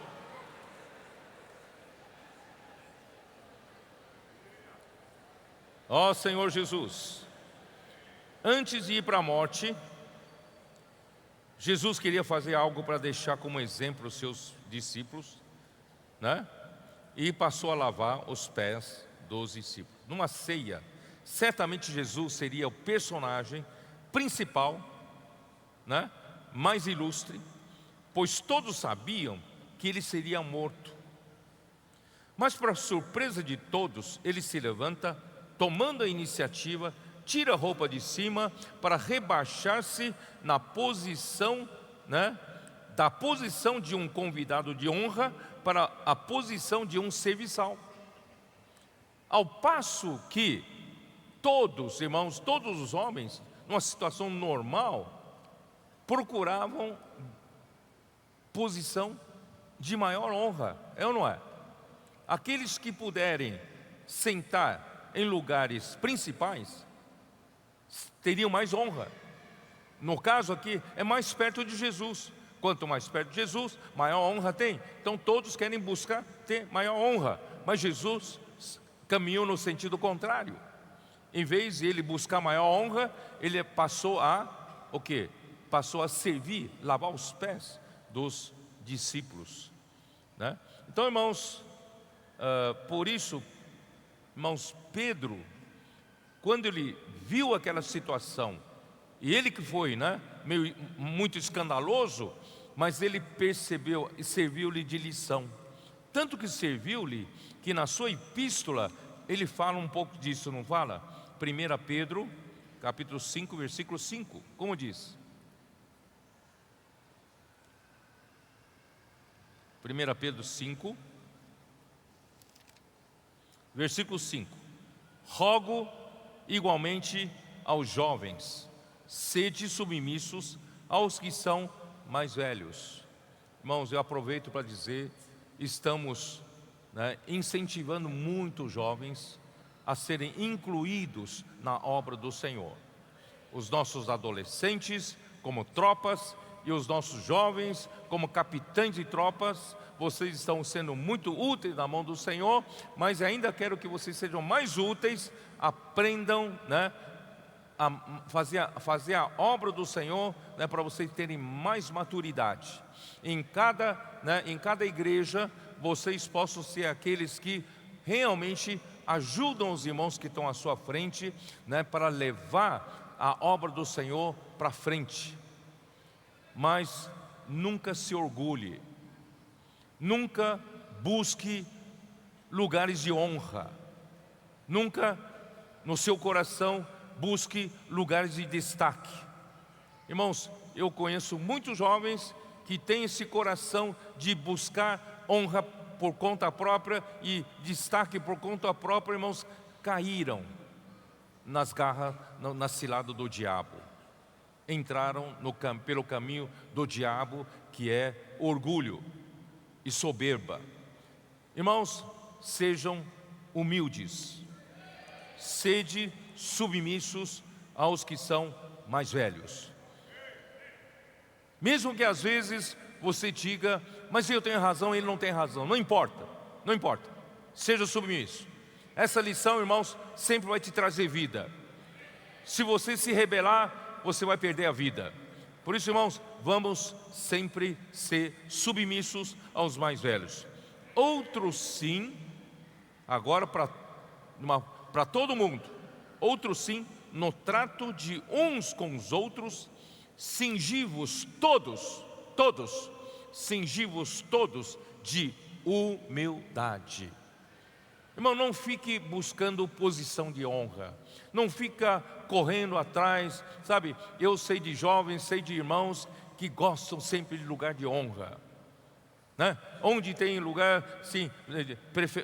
Ó Senhor Jesus, antes de ir para a morte, Jesus queria fazer algo para deixar como exemplo os seus discípulos, né? E passou a lavar os pés dos discípulos. Numa ceia, certamente Jesus seria o personagem principal, né? Mais ilustre, pois todos sabiam que ele seria morto. Mas para surpresa de todos, ele se levanta, tomando a iniciativa, tira a roupa de cima para rebaixar-se na posição, né, da posição de um convidado de honra para a posição de um serviçal. Ao passo que todos, irmãos, todos os homens, numa situação normal, procuravam posição de maior honra, é ou não é? Aqueles que puderem sentar em lugares principais teriam mais honra. No caso aqui, é mais perto de Jesus. Quanto mais perto de Jesus, maior honra tem. Então todos querem buscar ter maior honra. Mas Jesus caminhou no sentido contrário. Em vez de ele buscar maior honra, ele passou a o quê? Passou a servir, lavar os pés dos discípulos, né? Então, irmãos, por isso, irmãos, Pedro, quando ele viu aquela situação, e ele que foi, né, muito escandaloso, mas ele percebeu e serviu-lhe de lição. Tanto que serviu-lhe, que na sua epístola, ele fala um pouco disso, não fala? 1 Pedro, capítulo 5, versículo 5, como diz? 1 Pedro 5, versículo 5. Rogo igualmente aos jovens, sede submissos aos que são mais velhos. Irmãos, eu aproveito para dizer, estamos, né, incentivando muito os jovens a serem incluídos na obra do Senhor. Os nossos adolescentes como tropas e os nossos jovens como capitães de tropas, vocês estão sendo muito úteis na mão do Senhor, mas ainda quero que vocês sejam mais úteis, aprendam, né, a fazer a obra do Senhor, né, para vocês terem mais maturidade. Em cada igreja, vocês possam ser aqueles que realmente ajudam os irmãos que estão à sua frente, né, para levar a obra do Senhor para frente. Mas nunca se orgulhe, nunca busque lugares de honra, nunca no seu coração busque lugares de destaque. Irmãos, eu conheço muitos jovens que têm esse coração de buscar honra por conta própria e destaque por conta própria, irmãos, caíram nas garras, na cilada do diabo. Entraram pelo caminho do diabo, que é orgulho e soberba. Irmãos, sejam humildes, sede submissos aos que são mais velhos. Mesmo que às vezes você diga, mas eu tenho razão, ele não tem razão, não importa, não importa, seja submisso. Essa lição, irmãos, sempre vai te trazer vida. Se você se rebelar, você vai perder a vida. Por isso, irmãos, vamos sempre ser submissos aos mais velhos. Outros sim, agora para todo mundo, outros sim, no trato de uns com os outros, cingivos todos, cingivos todos de humildade. Irmão, não fique buscando posição de honra, não fica correndo atrás, sabe? Eu sei de jovens, sei de irmãos que gostam sempre de lugar de honra, né? Onde tem lugar, sim,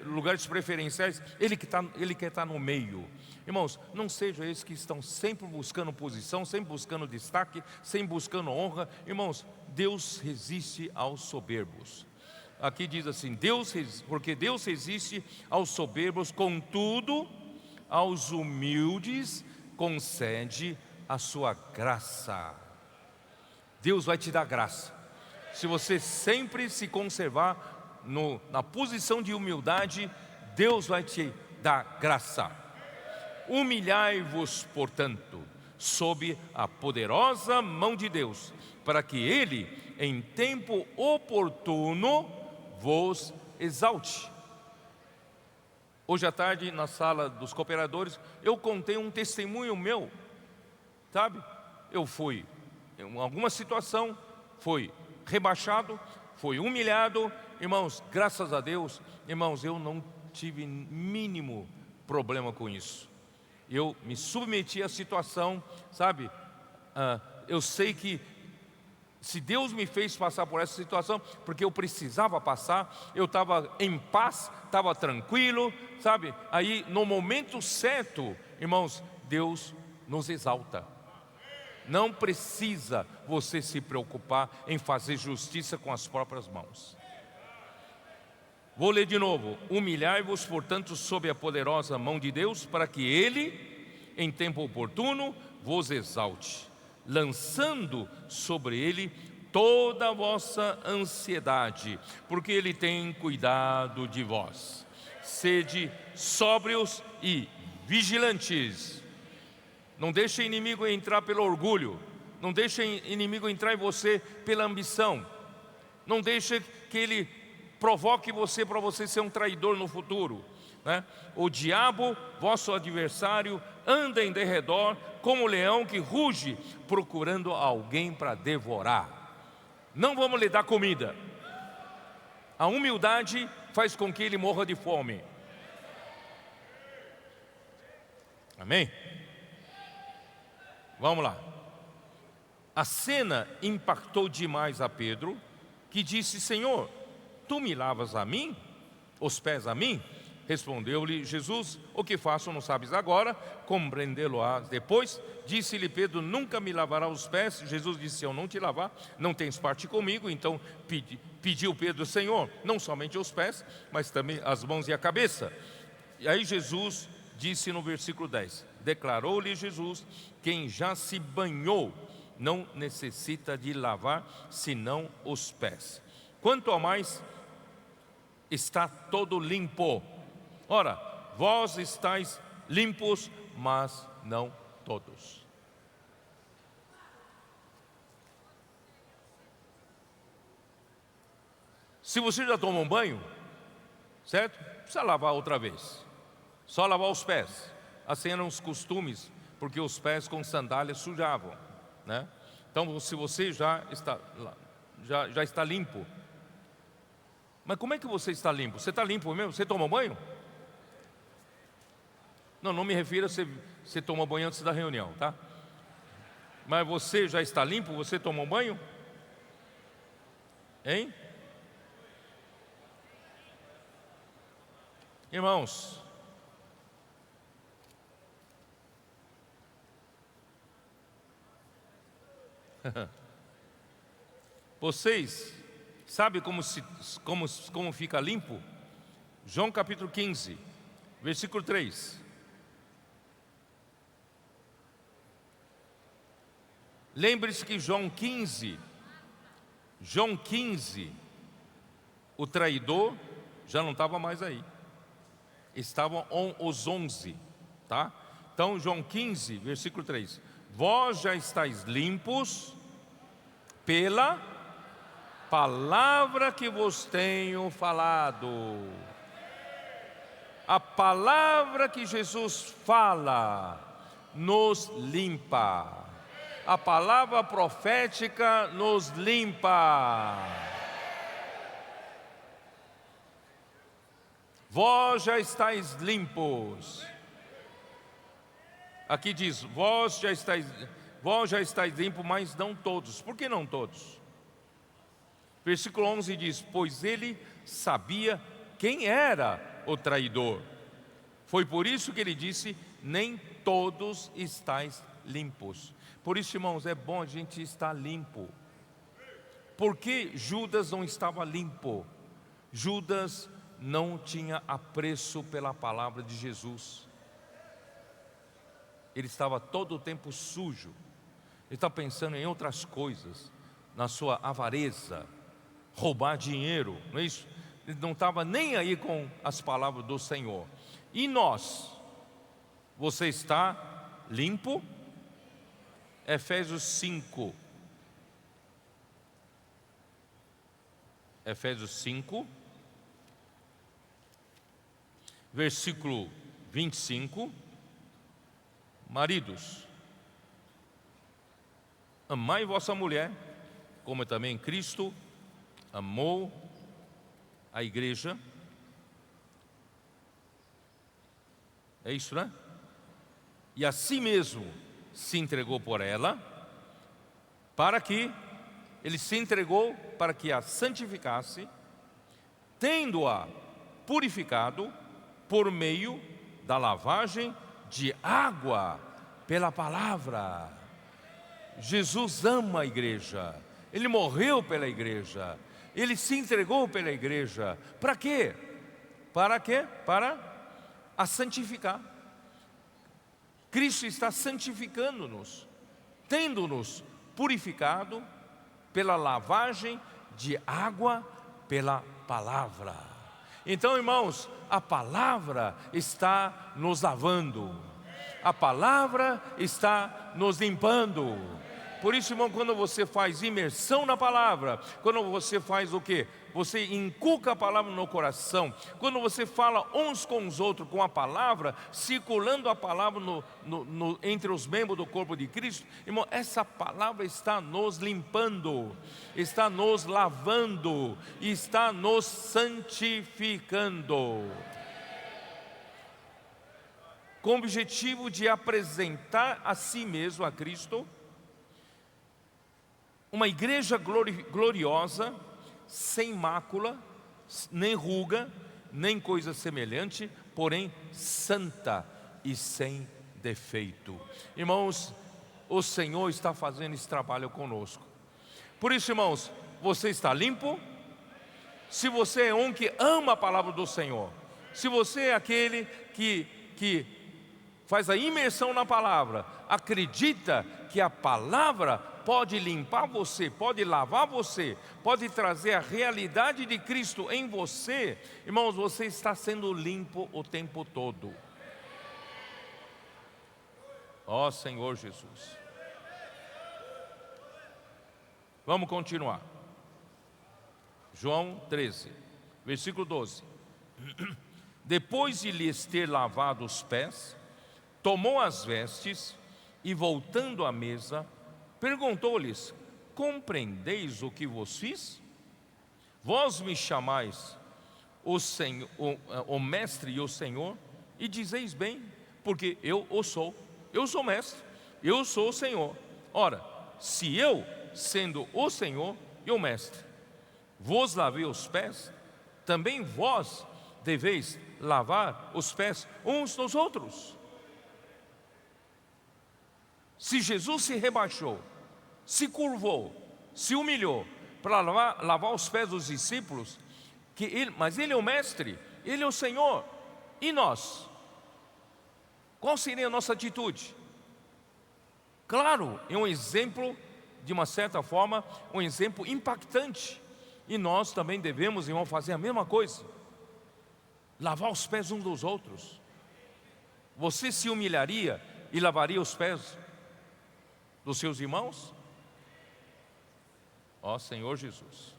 lugares preferenciais, ele quer estar no meio. Irmãos, não sejam esses que estão sempre buscando posição, sempre buscando destaque, sempre buscando honra. Irmãos, Deus resiste aos soberbos. Aqui diz assim, porque Deus resiste aos soberbos, contudo, aos humildes concede a sua graça. Deus vai te dar graça. Se você sempre se conservar na posição de humildade, Deus vai te dar graça. Humilhai-vos, portanto, sob a poderosa mão de Deus, para que Ele, em tempo oportuno, vos exalte. Hoje à tarde, na sala dos cooperadores, eu contei um testemunho meu, sabe? Eu fui, em alguma situação, fui rebaixado, fui humilhado. Irmãos, graças a Deus, irmãos, eu não tive mínimo problema com isso. Eu me submeti à situação, sabe? Eu sei que se Deus me fez passar por essa situação, porque eu precisava passar, eu estava em paz, estava tranquilo, sabe? Aí no momento certo, irmãos, Deus nos exalta. Não precisa você se preocupar em fazer justiça com as próprias mãos. Vou ler de novo. Humilhai-vos, portanto, sob a poderosa mão de Deus, para que Ele, em tempo oportuno, vos exalte, lançando sobre Ele toda a vossa ansiedade, porque Ele tem cuidado de vós. sede sóbrios e vigilantes. Não deixe o inimigo entrar pelo orgulho. Não deixe o inimigo entrar em você pela ambição. Não deixe que ele provoque você para você ser um traidor no futuro, né? O diabo, vosso adversário, anda em derredor como leão que ruge, procurando alguém para devorar. Não vamos lhe dar comida. A humildade faz com que ele morra de fome. Amém? Vamos lá. A cena impactou demais a Pedro, que disse: Senhor, tu me lavas a mim? Os pés a mim? Respondeu-lhe Jesus: o que faço não sabes agora, compreendê-lo-ás depois. Disse-lhe Pedro: nunca me lavará os pés. Jesus disse: se eu não te lavar, não tens parte comigo. Então pediu Pedro: Senhor, não somente os pés, mas também as mãos e a cabeça. E aí Jesus disse no versículo 10: declarou-lhe Jesus: quem já se banhou não necessita de lavar senão os pés. Quanto a mais, está todo limpo. Ora, vós estáis limpos, mas não todos. Se você já tomou um banho, certo? Não precisa lavar outra vez. Só lavar os pés. Assim eram os costumes, porque os pés com sandálias sujavam, né? Então, se você já está limpo. Mas como é que você está limpo? Você está limpo mesmo? Você tomou banho? Não me refiro a você tomou banho antes da reunião, tá? Mas você já está limpo? Você tomou banho? Hein? Irmãos, vocês sabem como fica limpo? João capítulo 15, versículo 3. Lembre-se que João 15, o traidor já não estava mais aí. Estavam os 11, tá? Então João 15, versículo 3. Vós já estáis limpos pela palavra que vos tenho falado. A palavra que Jesus fala nos limpa. A palavra profética nos limpa. Vós já estáis limpos. Aqui diz: vós já estáis limpos, mas não todos. Por que não todos? Versículo 11 diz: pois ele sabia quem era o traidor. Foi por isso que ele disse: nem todos estáis limpos. Por isso, irmãos, é bom a gente estar limpo. Por que Judas não estava limpo? Judas não tinha apreço pela palavra de Jesus. Ele estava todo o tempo sujo. Ele estava pensando em outras coisas, na sua avareza, roubar dinheiro, não é isso? Ele não estava nem aí com as palavras do Senhor. E nós? Você está limpo? Efésios 5. Efésios 5, versículo 25. Maridos, amai vossa mulher, como também Cristo amou a igreja. É isso, né? E a si mesmo se entregou por ela, para que ele se entregou para que a santificasse, tendo-a purificado por meio da lavagem de água pela palavra. Jesus ama a igreja. Ele morreu pela igreja. Ele se entregou pela igreja. Para quê? Para quê? Para a santificar. Cristo está santificando-nos, tendo-nos purificado pela lavagem de água pela palavra. Então, irmãos, a palavra está nos lavando, a palavra está nos limpando. Por isso, irmão, quando você faz imersão na palavra, quando você faz o quê? Você inculca a palavra no coração. Quando você fala uns com os outros com a palavra, circulando a palavra entre os membros do corpo de Cristo, irmão, essa palavra está nos limpando, está nos lavando, está nos santificando, com o objetivo de apresentar a si mesmo, a Cristo, uma igreja gloriosa, sem mácula, nem ruga, nem coisa semelhante, porém santa e sem defeito. Irmãos, o Senhor está fazendo esse trabalho conosco. Por isso, irmãos, você está limpo. Se você é um que ama a palavra do Senhor, se você é aquele que faz a imersão na palavra, acredita que a palavra pode limpar você, pode lavar você, pode trazer a realidade de Cristo em você, irmãos, você está sendo limpo o tempo todo. Ó Senhor Jesus. Vamos continuar. João 13, versículo 12. Depois de lhes ter lavado os pés, tomou as vestes e, voltando à mesa, perguntou-lhes: compreendeis o que vos fiz? Vós me chamais o mestre e o Senhor, e dizeis bem, porque eu sou mestre, eu sou o Senhor. Ora, se eu, sendo o Senhor e o mestre, vos lavei os pés, também vós deveis lavar os pés uns dos outros. Se Jesus se rebaixou, se curvou, se humilhou para lavar os pés dos discípulos, mas Ele é o mestre, Ele é o Senhor, e nós? Qual seria a nossa atitude? Claro, é um exemplo, de uma certa forma, um exemplo impactante, e nós também devemos, irmão, fazer a mesma coisa, lavar os pés uns dos outros. Você se humilharia e lavaria os pés dos seus irmãos? Ó Senhor Jesus.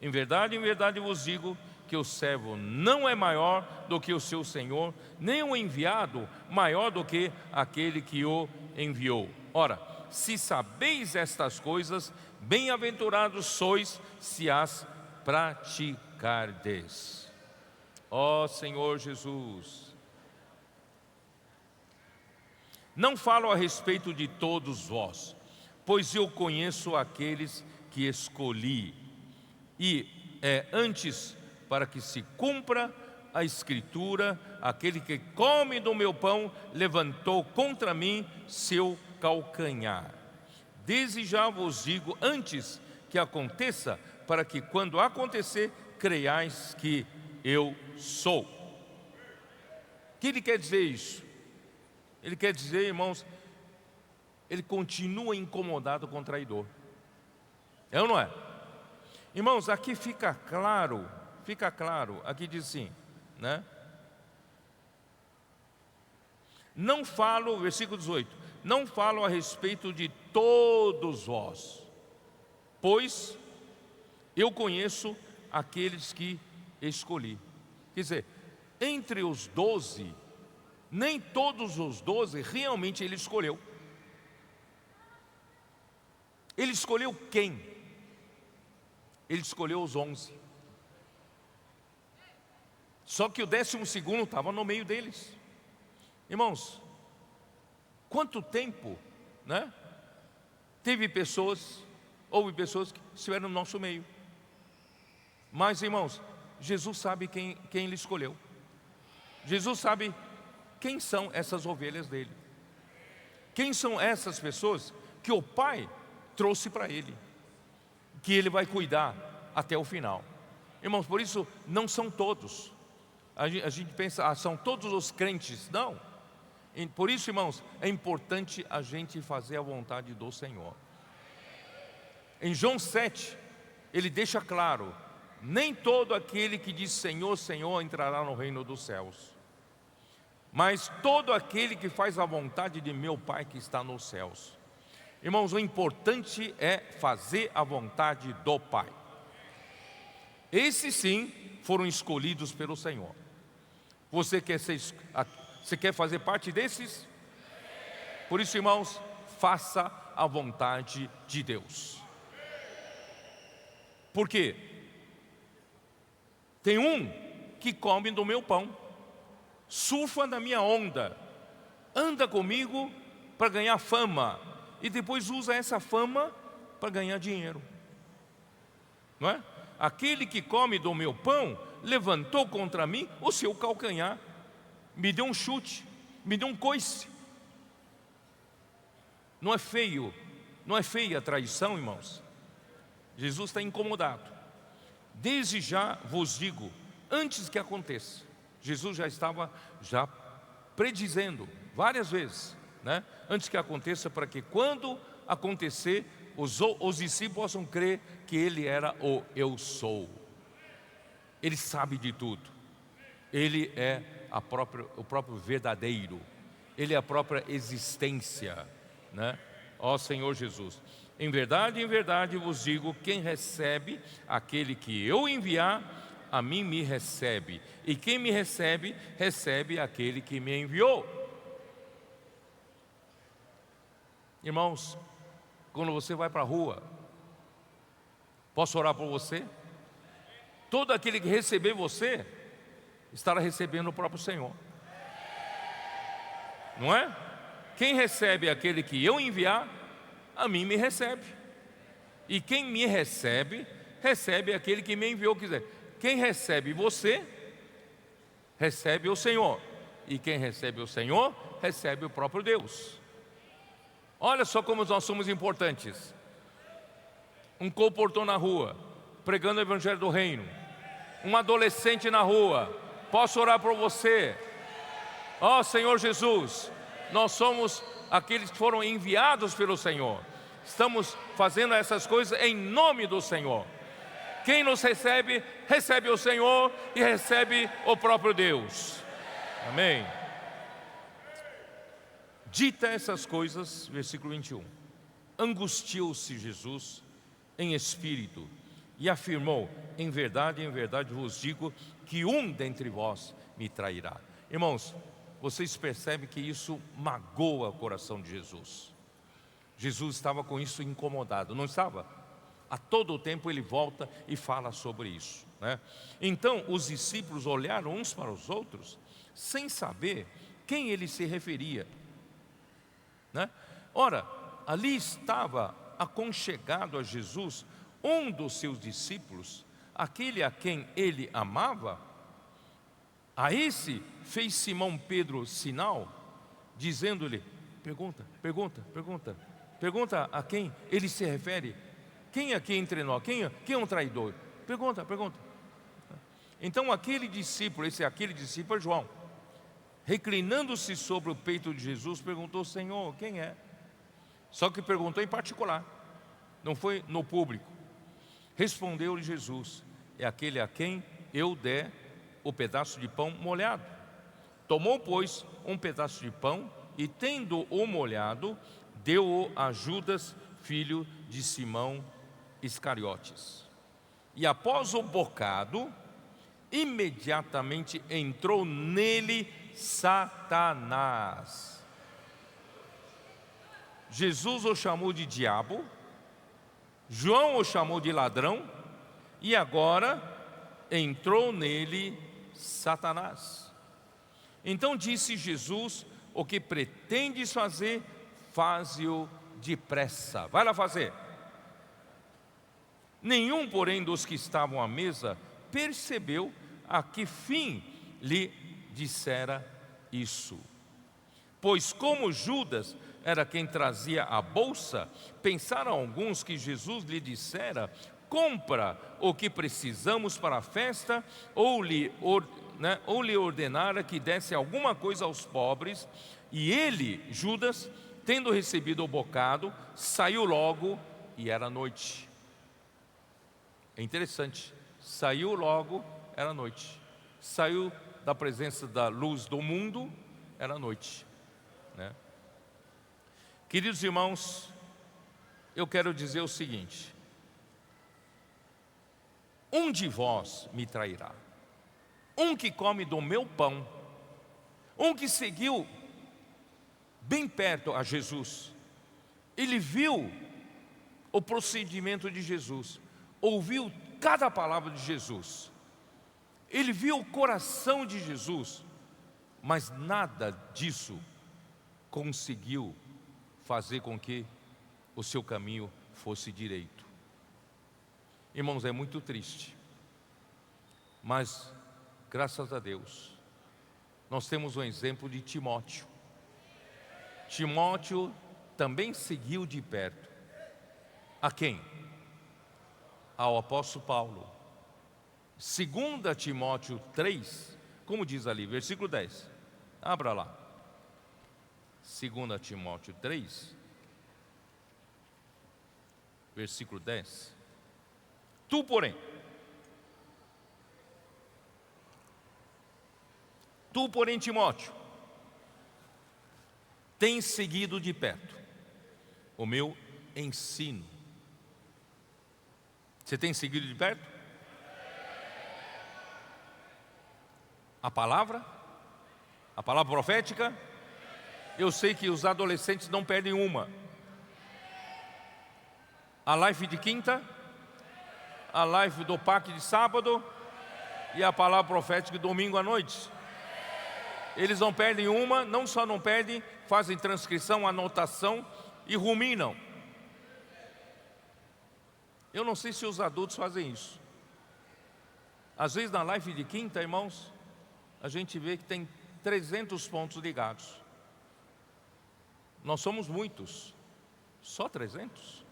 Em verdade vos digo que o servo não é maior do que o seu senhor, nem o enviado maior do que aquele que o enviou. Ora, se sabeis estas coisas, bem-aventurados sois se as praticardes. Ó Senhor Jesus. Não falo a respeito de todos vós, pois eu conheço aqueles que escolhi, e antes, para que se cumpra a Escritura, aquele que come do meu pão levantou contra mim seu calcanhar. Desde já vos digo antes que aconteça, para que quando acontecer, creiais que eu sou. O que ele quer dizer isso? Ele quer dizer, irmãos, ele continua incomodado com o traidor. É ou não é? Irmãos, aqui fica claro, aqui diz assim, né? Não falo, versículo 18, não falo a respeito de todos vós, pois eu conheço aqueles que escolhi. Quer dizer, entre os 12, nem todos os 12 realmente ele escolheu. Ele escolheu quem? Ele escolheu os 11. Só que o 12º estava no meio deles. Irmãos, quanto tempo, né? Houve pessoas que estiveram no nosso meio. Mas, irmãos, Jesus sabe quem ele escolheu. Jesus sabe quem são essas ovelhas dele. Quem são essas pessoas que o Pai trouxe para ele, que ele vai cuidar até o final. Irmãos, por isso não são todos. A gente pensa, são todos os crentes. Não. Por isso, irmãos, é importante a gente fazer a vontade do Senhor. Em João 7, ele deixa claro, nem todo aquele que diz Senhor, Senhor entrará no reino dos céus, mas todo aquele que faz a vontade de meu Pai que está nos céus. Irmãos, o importante é fazer a vontade do Pai. Esses sim foram escolhidos pelo Senhor. Você quer fazer parte desses? Por isso, irmãos, faça a vontade de Deus. Por quê? Tem um que come do meu pão, surfa na minha onda, anda comigo para ganhar fama e depois usa essa fama para ganhar dinheiro, não é? Aquele que come do meu pão levantou contra mim o seu calcanhar, me deu um chute, me deu um coice. Não é feio, não é feia a traição, irmãos? Jesus está incomodado. Desde já vos digo, antes que aconteça. Jesus já estava predizendo várias vezes, né? Antes que aconteça, para que quando acontecer, os discípulos possam crer que Ele era o Eu Sou. Ele sabe de tudo. Ele é o próprio verdadeiro. Ele é a própria existência, né? Ó Senhor Jesus, em verdade vos digo, quem recebe aquele que eu enviar, a mim me recebe, e quem me recebe, recebe aquele que me enviou. Irmãos, quando você vai para a rua, posso orar por você? Todo aquele que receber você, estará recebendo o próprio Senhor, não é? Quem recebe aquele que eu enviar, a mim me recebe, e quem me recebe, recebe aquele que me enviou. Quer dizer, quem recebe você, recebe o Senhor, e quem recebe o Senhor, recebe o próprio Deus. Olha só como nós somos importantes. Um comportor na rua, pregando o evangelho do reino, um adolescente na rua, posso orar por você? Ó Senhor Jesus, nós somos aqueles que foram enviados pelo Senhor. Estamos fazendo essas coisas em nome do Senhor. Quem nos recebe, recebe o Senhor e recebe o próprio Deus. Amém. Dita essas coisas, versículo 21, angustiou-se Jesus em espírito e afirmou, em verdade vos digo, que um dentre vós me trairá. Irmãos, vocês percebem que isso magoa o coração de Jesus. Jesus estava com isso incomodado, não estava? A todo o tempo ele volta e fala sobre isso, né? Então os discípulos olharam uns para os outros, sem saber quem ele se referia, né? Ora, ali estava aconchegado a Jesus um dos seus discípulos, aquele a quem ele amava. A esse fez Simão Pedro sinal, dizendo-lhe, pergunta a quem ele se refere. Quem aqui entre nós? Quem é um traidor? Pergunta. Então aquele discípulo é João, reclinando-se sobre o peito de Jesus, perguntou, Senhor, quem é? Só que perguntou em particular, não foi no público. Respondeu-lhe Jesus, é aquele a quem eu der o pedaço de pão molhado. Tomou, pois, um pedaço de pão e, tendo-o molhado, deu-o a Judas, filho de Simão Iscariotes. E após o bocado, imediatamente entrou nele Satanás. Jesus o chamou de diabo, João o chamou de ladrão, e agora entrou nele Satanás. Então disse Jesus, o que pretendes fazer, faze-o depressa. Vai lá fazer. Nenhum, porém, dos que estavam à mesa percebeu a que fim lhe dissera isso. Pois como Judas era quem trazia a bolsa, pensaram alguns que Jesus lhe dissera, compra o que precisamos para a festa, ou lhe ordenara que desse alguma coisa aos pobres. E ele, Judas, tendo recebido o bocado, saiu logo, e era noite. É interessante, Saiu logo, era noite. Saiu da presença da luz do mundo, era noite, né? Queridos irmãos, eu quero dizer o seguinte: um de vós me trairá, um que come do meu pão, um que seguiu bem perto a Jesus. Ele viu o procedimento de Jesus, ouviu cada palavra de Jesus, ele viu o coração de Jesus, mas nada disso conseguiu fazer com que o seu caminho fosse direito. Irmãos, é muito triste, mas graças a Deus nós temos um exemplo de Timóteo. Timóteo também seguiu de perto. A quem? Ao apóstolo Paulo. 2 Timóteo 3, como diz ali, versículo 10. Abra lá. 2 Timóteo 3, versículo 10. Tu, porém, Timóteo, tens seguido de perto o meu ensino. Você tem seguido de perto? A palavra profética. Eu sei que os adolescentes não perdem uma. A live de quinta, a live do PAC de sábado e a palavra profética de domingo à noite. Eles não perdem uma, não só não perdem, fazem transcrição, anotação e ruminam. Eu não sei se os adultos fazem isso. Às vezes na live de quinta, irmãos, a gente vê que tem 300 pontos ligados. Nós somos muitos, só 300?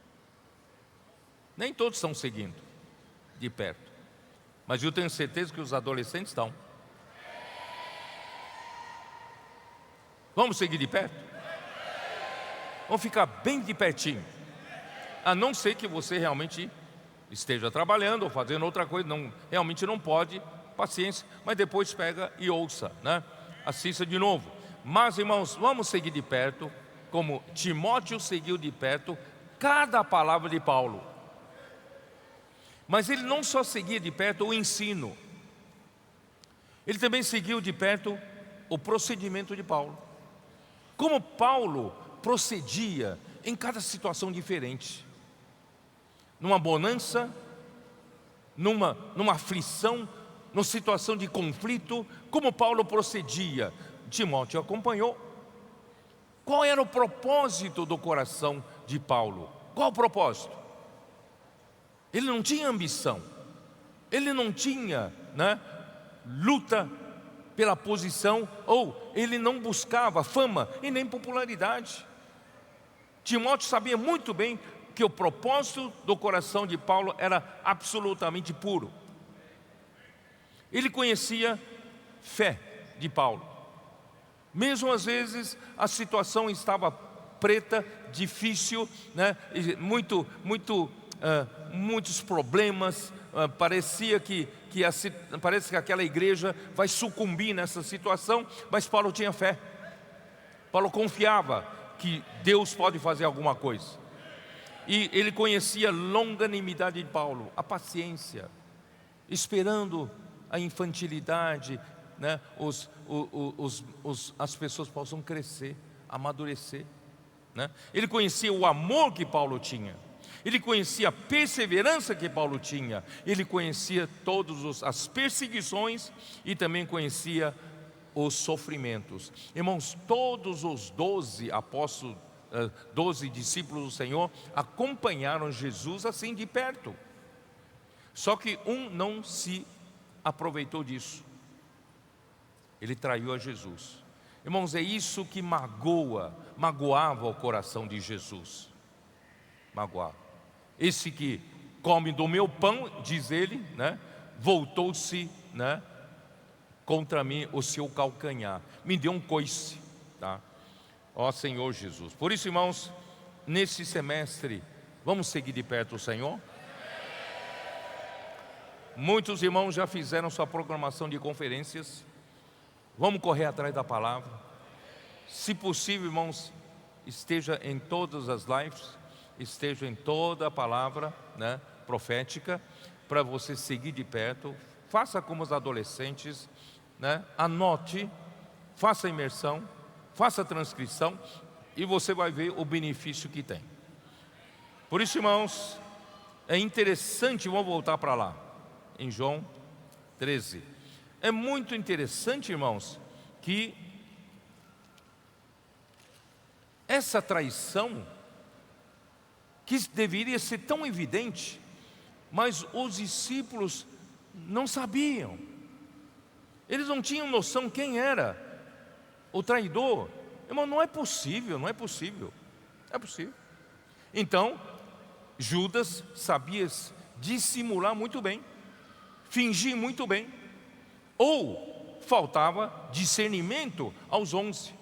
Nem todos estão seguindo de perto, mas eu tenho certeza que os adolescentes estão. Vamos seguir de perto? Vamos ficar bem de pertinho. A não ser que você realmente esteja trabalhando ou fazendo outra coisa, realmente não pode, paciência, mas depois pega e ouça, né? Assista de novo. Mas, irmãos, vamos seguir de perto, como Timóteo seguiu de perto cada palavra de Paulo. Mas ele não só seguia de perto o ensino, ele também seguiu de perto o procedimento de Paulo. Como Paulo procedia em cada situação diferente. Numa bonança, numa aflição, numa situação de conflito, como Paulo procedia. Timóteo acompanhou. Qual era o propósito do coração de Paulo? Qual o propósito? Ele não tinha ambição, ele não tinha, luta pela posição, ou ele não buscava fama e nem popularidade. Timóteo sabia muito bem que o propósito do coração de Paulo era absolutamente puro. Ele conhecia fé de Paulo. Mesmo às vezes a situação estava preta, difícil, muitos problemas, parece que aquela igreja vai sucumbir nessa situação, mas Paulo tinha fé. Paulo confiava que Deus pode fazer alguma coisa. E ele conhecia a longanimidade de Paulo, a paciência, esperando a infantilidade, as pessoas possam crescer, amadurecer, Ele conhecia o amor que Paulo tinha, ele conhecia a perseverança que Paulo tinha, ele conhecia todas as perseguições e também conhecia os sofrimentos. Irmãos, todos os 12 apóstolos, 12 discípulos do Senhor acompanharam Jesus assim de perto. Só que um não se aproveitou disso. Ele traiu a Jesus. Irmãos, é isso que magoava o coração de Jesus. Magoava. Esse que come do meu pão, diz ele, voltou-se, contra mim o seu calcanhar. Me deu um coice, tá? Ó Senhor Jesus. Por isso, irmãos, nesse semestre, vamos seguir de perto o Senhor? Muitos irmãos já fizeram sua programação de conferências. Vamos correr atrás da palavra. Se possível, irmãos, esteja em todas as lives, esteja em toda a palavra, né, profética, para você seguir de perto. Faça como os adolescentes, né, anote, faça imersão, faça transcrição, e você vai ver o benefício que tem. Por isso, irmãos, é interessante, vamos voltar para lá, em João 13. É muito interessante, irmãos, que essa traição, que deveria ser tão evidente, mas os discípulos não sabiam. Eles não tinham noção quem era o traidor. Irmão, não é possível, não é possível. É possível. Então, Judas sabia dissimular muito bem, fingir muito bem, ou faltava discernimento aos 11.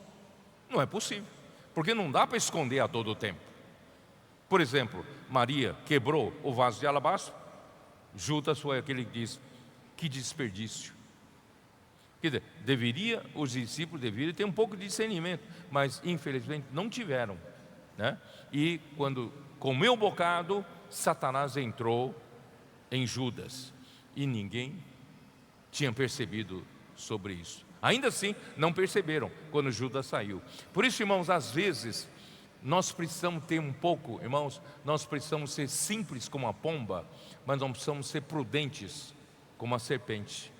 Não é possível, porque não dá para esconder a todo tempo. Por exemplo, Maria quebrou o vaso de alabastro. Judas foi aquele que diz: que desperdício. Quer dizer, os discípulos deveriam ter um pouco de discernimento, mas infelizmente não tiveram, né? E quando comeu o bocado, Satanás entrou em Judas, e ninguém tinha percebido sobre isso. Ainda assim, não perceberam quando Judas saiu. Por isso, irmãos, às vezes nós precisamos ter um pouco, irmãos, nós precisamos ser simples como a pomba, mas não precisamos ser prudentes como a serpente.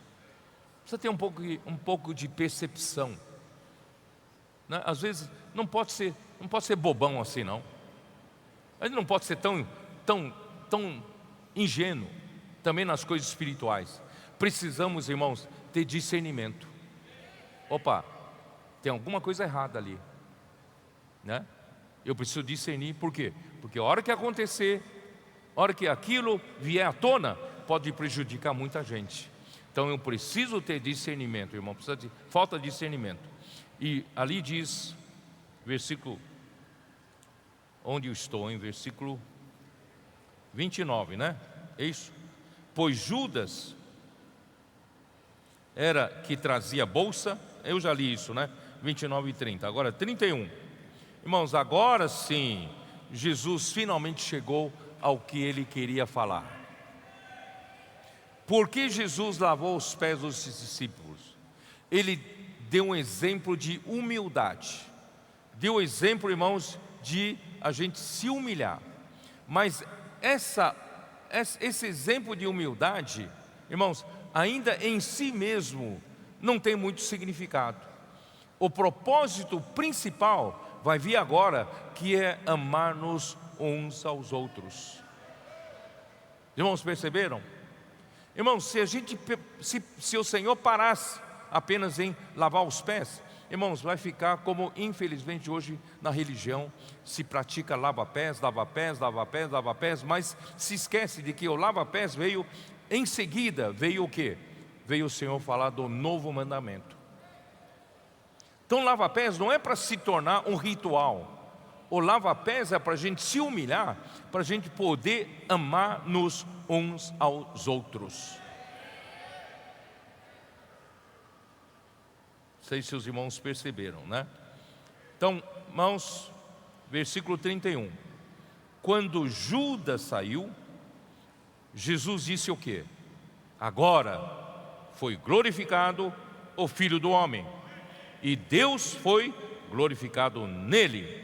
Precisa ter um pouco de percepção, né? Às vezes não pode ser bobão assim, não. A gente não pode ser tão ingênuo também nas coisas espirituais. Precisamos, irmãos, ter discernimento. Opa, tem alguma coisa errada ali, né? Eu preciso discernir. Por quê? Porque a hora que acontecer, a hora que aquilo vier à tona, pode prejudicar muita gente. Então eu preciso ter discernimento, irmão. Falta discernimento. E ali diz, versículo, onde eu estou, em versículo 29, né? É isso. Pois Judas era que trazia a bolsa. Eu já li isso, né? 29 e 30. Agora 31. Irmãos, agora sim, Jesus finalmente chegou ao que ele queria falar. Por que Jesus lavou os pés dos discípulos? Ele deu um exemplo de humildade. Deu exemplo, irmãos, de a gente se humilhar. Mas esse exemplo de humildade, irmãos, ainda em si mesmo não tem muito significado. O propósito principal vai vir agora, que é amar-nos uns aos outros. Irmãos, perceberam? Irmãos, se o Senhor parasse apenas em lavar os pés, irmãos, vai ficar como infelizmente hoje na religião se pratica lava-pés, lava-pés, lava-pés, lava-pés, mas se esquece de que o lava-pés veio em seguida, veio o quê? Veio o Senhor falar do novo mandamento. Então lava-pés não é para se tornar um ritual. O lava-pés é para a gente se humilhar, para a gente poder amar-nos uns aos outros. Não sei se os irmãos perceberam, né? Então, irmãos, versículo 31. Quando Judas saiu, Jesus disse o quê? Agora foi glorificado o Filho do Homem, e Deus foi glorificado nele.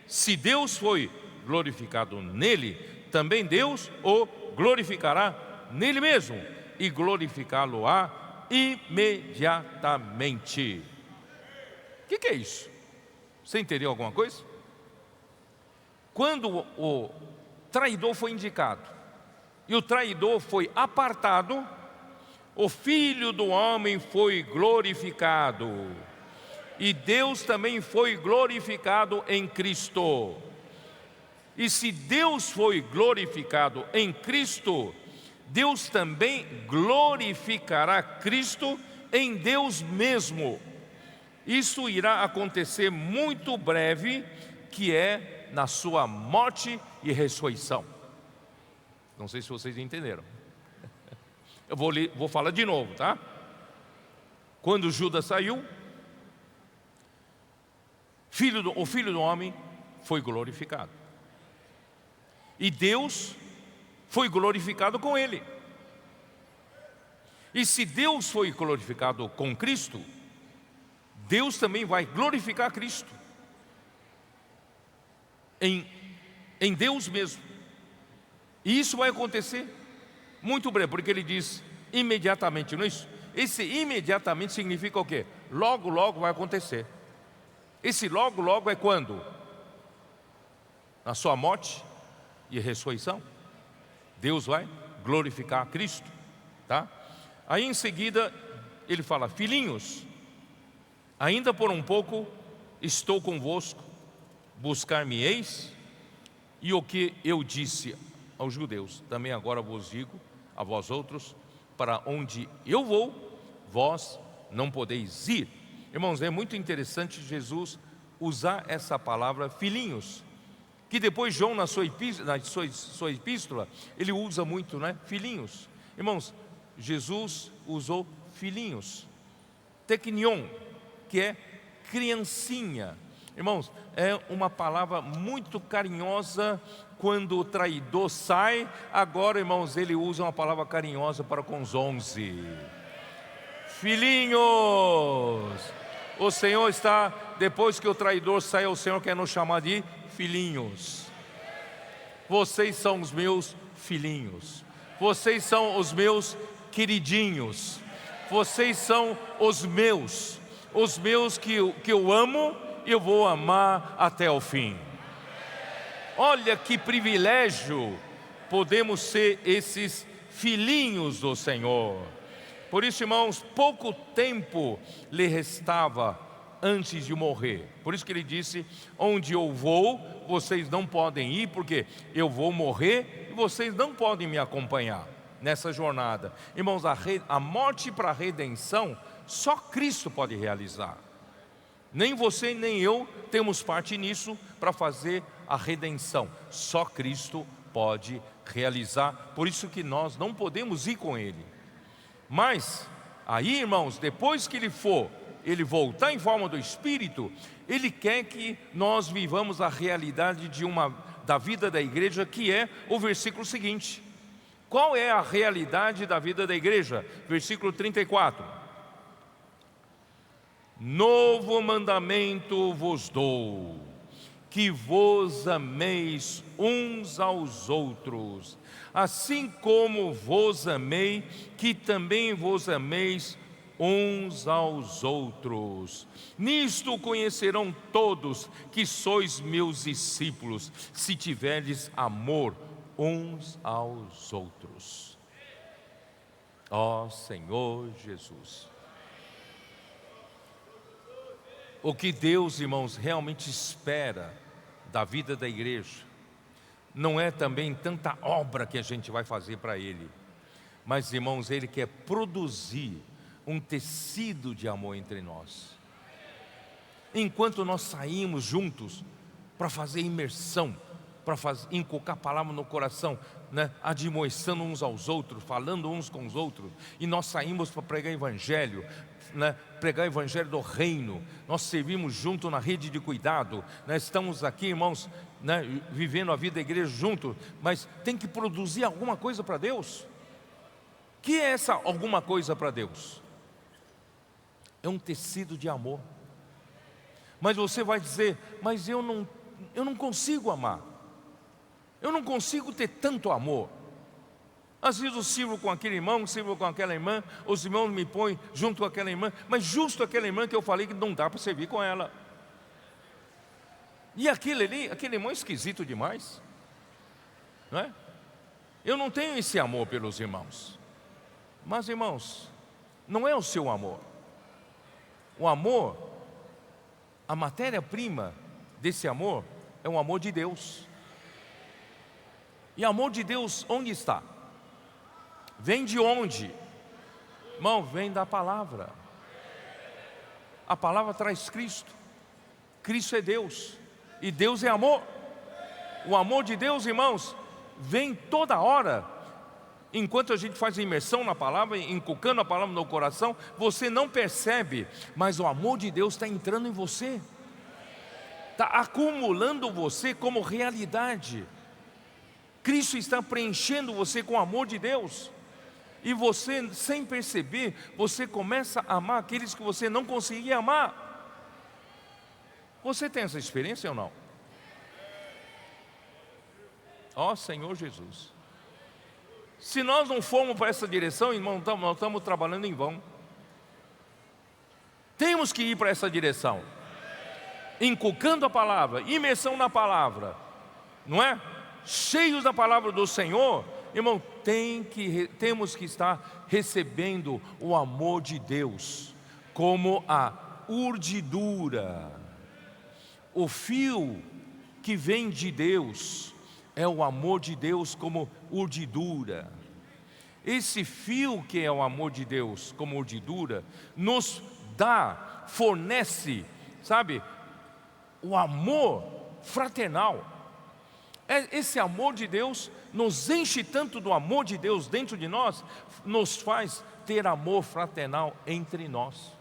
Se Deus foi glorificado nele, também Deus o glorificará nele mesmo, e glorificá-lo-á imediatamente. O que é isso? Você entendeu alguma coisa? Quando o traidor foi indicado e o traidor foi apartado, o Filho do Homem foi glorificado, e Deus também foi glorificado em Cristo. E se Deus foi glorificado em Cristo, Deus também glorificará Cristo em Deus mesmo. Isso irá acontecer muito breve, que é na sua morte e ressurreição. Não sei se vocês entenderam. Eu vou falar de novo, tá? Quando Judas saiu, o Filho do Homem foi glorificado. E Deus foi glorificado com ele. E se Deus foi glorificado com Cristo, Deus também vai glorificar Cristo em Deus mesmo. E isso vai acontecer muito breve, porque ele diz imediatamente, não é isso? Esse imediatamente significa o quê? Logo, logo vai acontecer. Esse logo, logo é quando? Na sua morte e ressurreição, Deus vai glorificar Cristo, tá? Aí em seguida ele fala: filhinhos, ainda por um pouco estou convosco, buscar-me-eis, e o que eu disse aos judeus, também agora vos digo a vós outros, para onde eu vou, vós não podeis ir. Irmãos, é muito interessante Jesus usar essa palavra filhinhos, que depois João na sua epístola, ele usa muito, né? Filhinhos. Irmãos, Jesus usou filhinhos, teknion, que é criancinha. Irmãos, é uma palavra muito carinhosa quando o traidor sai. Agora, irmãos, ele usa uma palavra carinhosa para com os 11. Filhinhos, o Senhor está, depois que o traidor sai, o Senhor quer nos chamar de filhinhos. Vocês são os meus filhinhos. Vocês são os meus queridinhos. Vocês são os meus que eu amo e eu vou amar até o fim. Olha que privilégio podemos ser esses filhinhos do Senhor. Por isso, irmãos, pouco tempo lhe restava antes de morrer. Por isso que ele disse: onde eu vou, vocês não podem ir, porque eu vou morrer e vocês não podem me acompanhar nessa jornada. Irmãos, a morte para a redenção, só Cristo pode realizar. Nem você nem eu temos parte nisso para fazer a redenção. Só Cristo pode realizar. Por isso que nós não podemos ir com Ele. Mas aí, irmãos, depois que Ele voltar em forma do Espírito, Ele quer que nós vivamos a realidade da vida da igreja, que é o versículo seguinte. Qual é a realidade da vida da igreja? Versículo 34. Novo mandamento vos dou, que vos ameis uns aos outros, assim como vos amei, que também vos ameis uns aos outros. Nisto conhecerão todos que sois meus discípulos, se tiverdes amor uns aos outros. Ó Senhor Jesus. O que Deus, irmãos, realmente espera da vida da igreja não é também tanta obra que a gente vai fazer para Ele, mas, irmãos, Ele quer produzir um tecido de amor entre nós. Enquanto nós saímos juntos para fazer imersão, para inculcar a palavra no coração, né? Admoestando uns aos outros, falando uns com os outros, e nós saímos para pregar evangelho, né? Pregar o evangelho do reino. Nós servimos junto na rede de cuidado, né? Estamos aqui, irmãos, né? Vivendo a vida da igreja junto, mas tem que produzir alguma coisa para Deus. O que é essa alguma coisa para Deus? É um tecido de amor. Mas você vai dizer: mas eu não consigo amar, eu não consigo ter tanto amor. Às vezes eu sirvo com aquele irmão, sirvo com aquela irmã, os irmãos me põem junto com aquela irmã, mas justo aquela irmã que eu falei que não dá para servir com ela. E aquele irmão é esquisito demais, não é? Eu não tenho esse amor pelos irmãos. Mas, irmãos, não é o seu amor. O amor, a matéria-prima desse amor é o amor de Deus. E o amor de Deus onde está? Vem de onde? Irmão, vem da palavra. A palavra traz Cristo. Cristo é Deus. E Deus é amor. O amor de Deus, irmãos, vem toda hora Enquanto a gente faz imersão na palavra, inculcando a palavra no coração, você não percebe, mas o amor de Deus está entrando em você, está acumulando você como realidade. Cristo está preenchendo você com o amor de Deus. E você, sem perceber, você começa a amar aqueles que você não conseguia amar. Você tem essa experiência ou não? Ó Senhor Jesus. Se nós não formos para essa direção, irmão, nós estamos trabalhando em vão. Temos que ir para essa direção, inculcando a palavra, imersão na palavra, não é? Cheios da palavra do Senhor, irmão, temos que estar recebendo o amor de Deus como a urdidura. O fio que vem de Deus é o amor de Deus como urdidura. Esse fio que é o amor de Deus como urdidura nos dá, fornece, sabe, o amor fraternal. Esse amor de Deus nos enche tanto do amor de Deus dentro de nós, nos faz ter amor fraternal entre nós.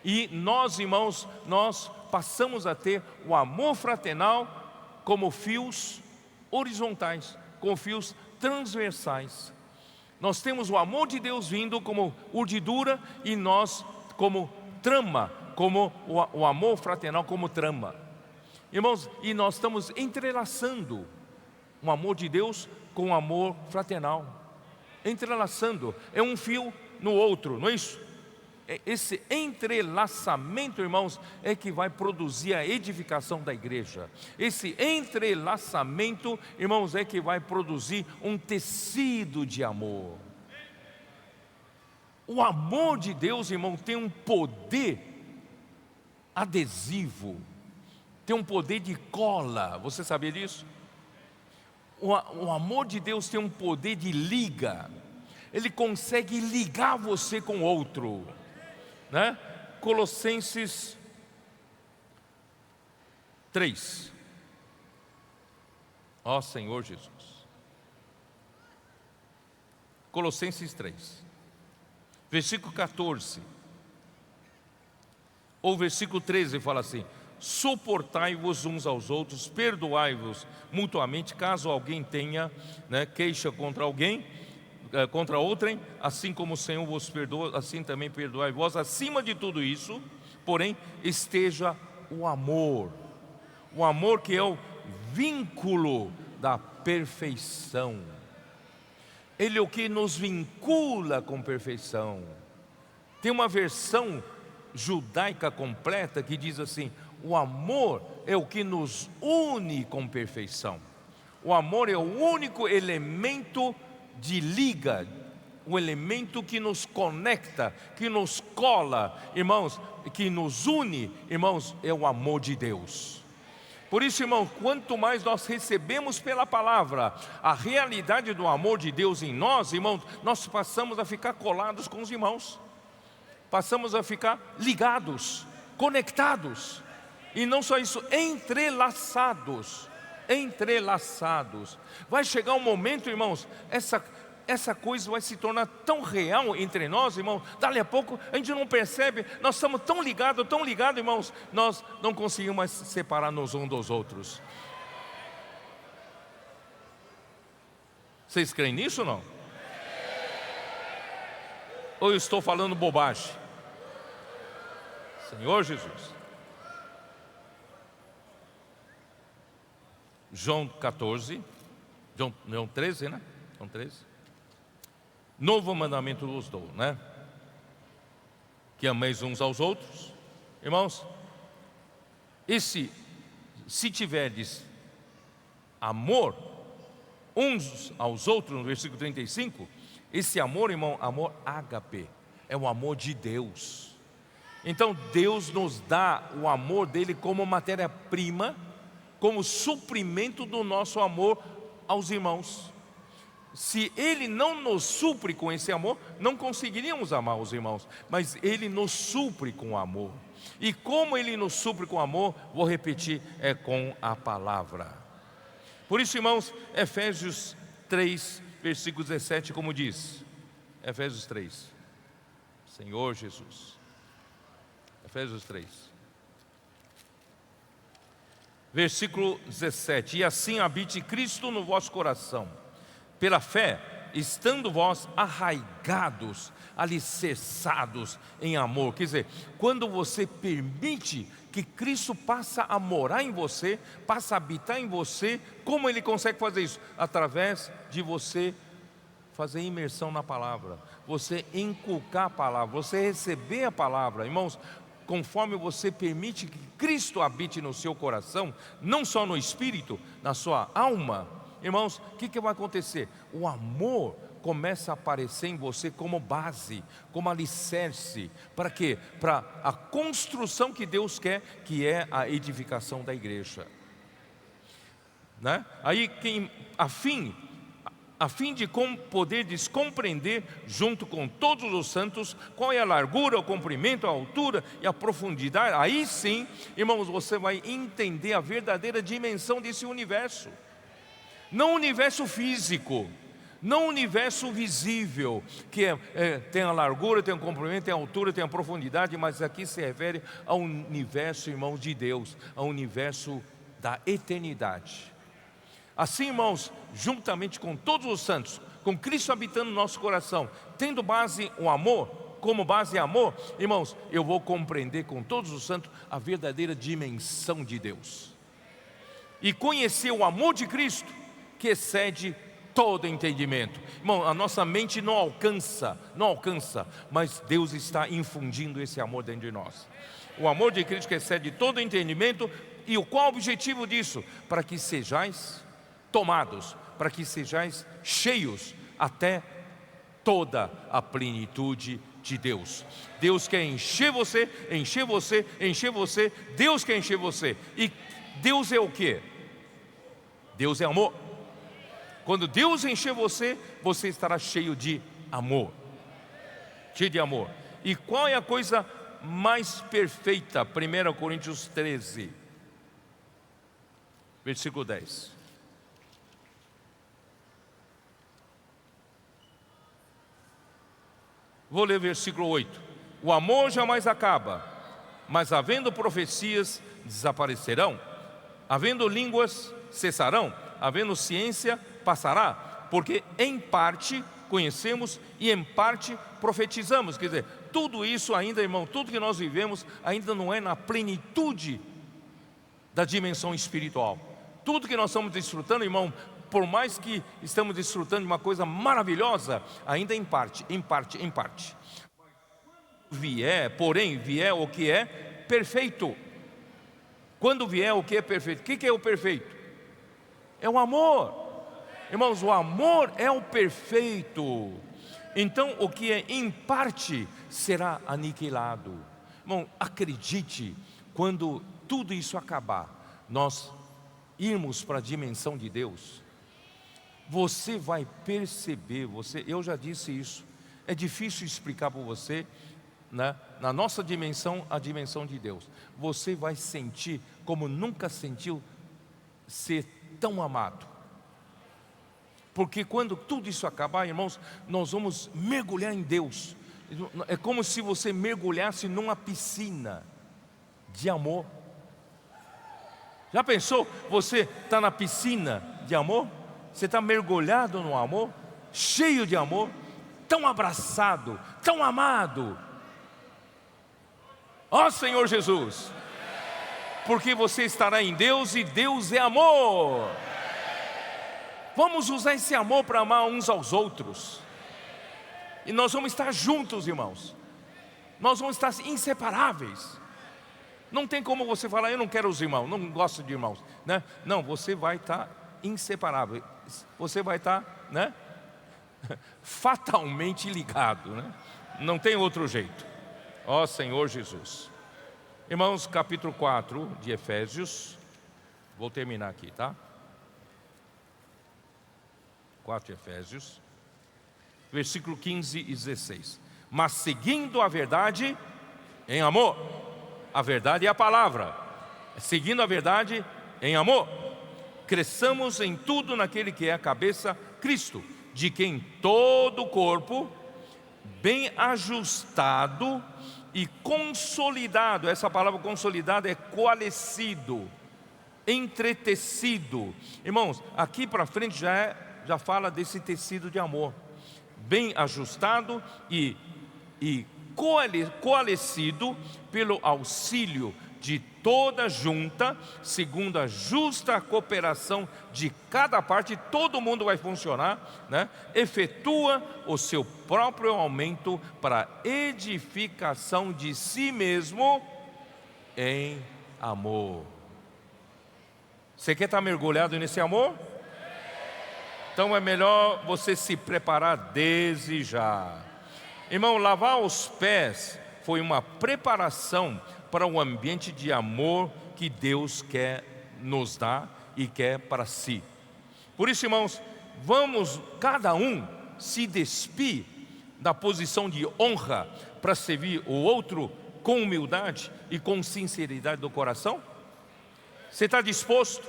E nós, irmãos, nós passamos a ter o amor fraternal como fios horizontais, com fios transversais. Nós temos o amor de Deus vindo como urdidura e nós como trama, como o amor fraternal como trama. Irmãos, e nós estamos entrelaçando o amor de Deus com o amor fraternal. Entrelaçando, é um fio no outro, não é isso? Esse entrelaçamento, irmãos, é que vai produzir a edificação da igreja. Esse entrelaçamento, irmãos, é que vai produzir um tecido de amor. O amor de Deus, irmão, tem um poder adesivo, tem um poder de cola. Você sabia disso? O amor de Deus tem um poder de liga. Ele consegue ligar você com outro, né? Colossenses 3. Ó Senhor Jesus. Colossenses 3, versículo 14 ou versículo 13 fala assim: suportai-vos uns aos outros, perdoai-vos mutuamente, caso alguém tenha, né, queixa contra alguém, contra outrem, assim como o Senhor vos perdoa, assim também perdoai vós. Acima de tudo isso, porém, esteja o amor que é o vínculo da perfeição. Ele é o que nos vincula com perfeição. Tem uma versão judaica completa que diz assim: o amor é o que nos une com perfeição. O amor é o único elemento de liga, o elemento que nos conecta, que nos cola, irmãos, que nos une, irmãos, é o amor de Deus. Por isso, irmão, quanto mais nós recebemos pela palavra a realidade do amor de Deus em nós, irmãos, nós passamos a ficar colados com os irmãos, passamos a ficar ligados, conectados, e não só isso, entrelaçados. Vai chegar um momento, irmãos, essa coisa vai se tornar tão real entre nós, irmãos, dali a pouco a gente não percebe, nós estamos tão ligados, irmãos, nós não conseguimos mais separar-nos uns dos outros. Vocês creem nisso ou não? Ou eu estou falando bobagem? Senhor Jesus. João 14, João 13, né? João 13. Novo mandamento vos dou, né? Que ameis uns aos outros. Irmãos, se tiverdes amor uns aos outros, no versículo 35, esse amor, irmão, amor ágape, é o amor de Deus. Então Deus nos dá o amor dele como matéria-prima, como suprimento do nosso amor aos irmãos. Se Ele não nos supre com esse amor, não conseguiríamos amar os irmãos, mas Ele nos supre com amor. E como Ele nos supre com amor, vou repetir, é com a palavra. Por isso, irmãos, Efésios 3, versículo 17, como diz Efésios 3. Senhor Jesus. Efésios 3. Versículo 17: e assim habite Cristo no vosso coração, pela fé, estando vós arraigados, alicerçados em amor. Quer dizer, quando você permite que Cristo passa a morar em você, passa a habitar em você, como Ele consegue fazer isso? Através de você fazer imersão na palavra, você inculcar a palavra, você receber a palavra. Irmãos, conforme você permite que Cristo habite no seu coração, não só no espírito, na sua alma, irmãos, o que vai acontecer? O amor começa a aparecer em você como base, como alicerce. Para quê? Para a construção que Deus quer, que é a edificação da igreja, né? Aí, a fim de poderes compreender, junto com todos os santos, qual é a largura, o comprimento, a altura e a profundidade. Aí sim, irmãos, você vai entender a verdadeira dimensão desse universo. Não o universo físico, não o universo visível, que tem a largura, tem o comprimento, tem a altura, tem a profundidade, mas aqui se refere ao universo, irmãos, de Deus, ao universo da eternidade. Assim, irmãos, juntamente com todos os santos, com Cristo habitando no nosso coração, tendo base o amor, como base amor, irmãos, eu vou compreender com todos os santos a verdadeira dimensão de Deus. E conhecer o amor de Cristo, que excede todo entendimento. Irmão, a nossa mente não alcança, mas Deus está infundindo esse amor dentro de nós. O amor de Cristo que excede todo entendimento. E qual o objetivo disso? Para que sejais tomados, para que sejais cheios até toda a plenitude de Deus. Deus quer encher você, encher você, encher você. Deus quer encher você. E Deus é o quê? Deus é amor. Quando Deus encher você, você estará cheio de amor. Cheio de amor. E qual é a coisa mais perfeita? 1 Coríntios 13, versículo 10. Vou ler o versículo 8. O amor jamais acaba, mas havendo profecias, desaparecerão, havendo línguas, cessarão, havendo ciência, passará, porque em parte conhecemos e em parte profetizamos. Quer dizer, tudo isso ainda, irmão, tudo que nós vivemos ainda não é na plenitude da dimensão espiritual. Tudo que nós estamos desfrutando, irmão, por mais que estamos desfrutando de uma coisa maravilhosa, ainda em parte. Vier o que é perfeito. Quando vier o que é perfeito, o que é o perfeito? É o amor. Irmãos, o amor é o perfeito. Então o que é em parte será aniquilado. Irmão, acredite, quando tudo isso acabar, nós irmos para a dimensão de Deus, você vai perceber, eu já disse isso, é difícil explicar para você, né? Na nossa dimensão, a dimensão de Deus, você vai sentir como nunca sentiu ser tão amado. Porque quando tudo isso acabar, irmãos, nós vamos mergulhar em Deus. É como se você mergulhasse numa piscina de amor. Já pensou? Você está na piscina de amor? Você está mergulhado no amor, cheio de amor, tão abraçado, tão amado. Ó Senhor Jesus, porque você estará em Deus e Deus é amor. Vamos usar esse amor para amar uns aos outros. E nós vamos estar juntos, irmãos. Nós vamos estar inseparáveis. Não tem como você falar, eu não quero os irmãos, não gosto de irmãos, né? Não, você vai estar inseparável. Você vai estar, né? Fatalmente ligado, né? Não tem outro jeito. Ó Senhor Jesus. Irmãos, capítulo 4 de Efésios. Vou terminar aqui, tá? 4 de Efésios, versículo 15 e 16. Mas seguindo a verdade em amor. A verdade é a palavra. Seguindo a verdade em amor, cresçamos em tudo naquele que é a cabeça, Cristo, de quem todo o corpo, bem ajustado e consolidado, essa palavra consolidado é coalescido, entretecido. Irmãos, aqui para frente já fala desse tecido de amor, bem ajustado e coalescido pelo auxílio de toda junta, segundo a justa cooperação de cada parte, todo mundo vai funcionar, né? Efetua o seu próprio aumento para edificação de si mesmo em amor. Você quer estar mergulhado nesse amor? Então é melhor você se preparar desde já. Irmão, lavar os pés foi uma preparação para o ambiente de amor que Deus quer nos dar e quer para si. Por isso, irmãos, vamos cada um se despir da posição de honra para servir o outro com humildade e com sinceridade do coração. Você está disposto,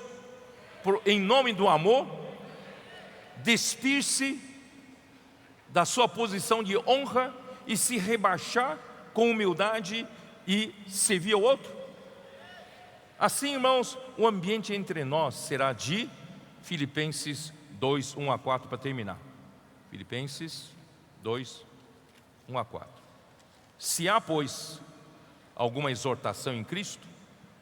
em nome do amor, despir-se da sua posição de honra e se rebaixar com humildade e servir ao outro? Assim, irmãos, o ambiente entre nós será de Filipenses 2, 1 a 4, para terminar. Filipenses 2, 1 a 4. Se há, pois, alguma exortação em Cristo,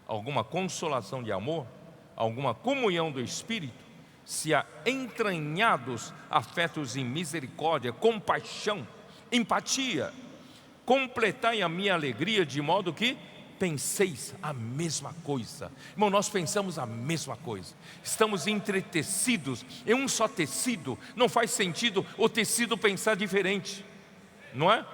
alguma consolação de amor, alguma comunhão do Espírito, se há entranhados afetos em misericórdia, compaixão, empatia, completai a minha alegria de modo que penseis a mesma coisa. Irmão, nós pensamos a mesma coisa, estamos entretecidos em um só tecido. Não faz sentido o tecido pensar diferente, não é?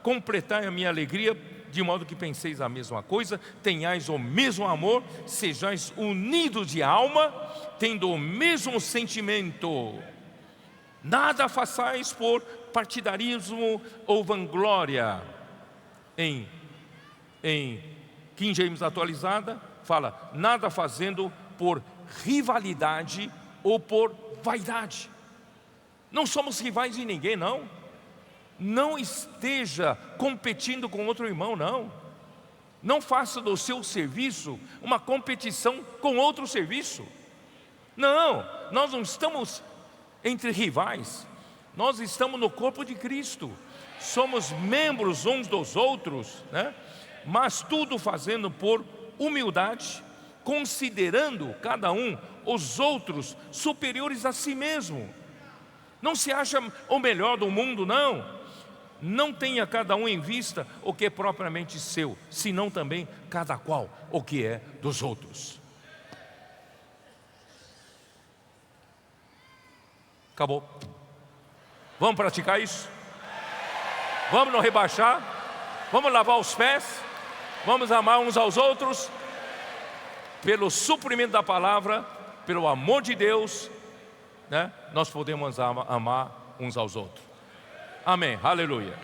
Completai a minha alegria de modo que penseis a mesma coisa, tenhais o mesmo amor, sejais unidos de alma, tendo o mesmo sentimento. Nada façais por partidarismo ou vanglória. Em King James atualizada fala, nada fazendo por rivalidade ou por vaidade. Não somos rivais de ninguém, não. Não esteja competindo com outro irmão, não. Não faça do seu serviço uma competição com outro serviço. Não, nós não estamos entre rivais. Nós estamos no corpo de Cristo. Somos membros uns dos outros, né? Mas tudo fazendo por humildade, considerando cada um os outros superiores a si mesmo. Não se acha o melhor do mundo, não. Não tenha cada um em vista o que é propriamente seu, senão também cada qual o que é dos outros. Acabou. Vamos praticar isso? Vamos nos rebaixar? Vamos lavar os pés? Vamos amar uns aos outros? Pelo suprimento da palavra, pelo amor de Deus, né? Nós podemos amar uns aos outros. Amém, aleluia.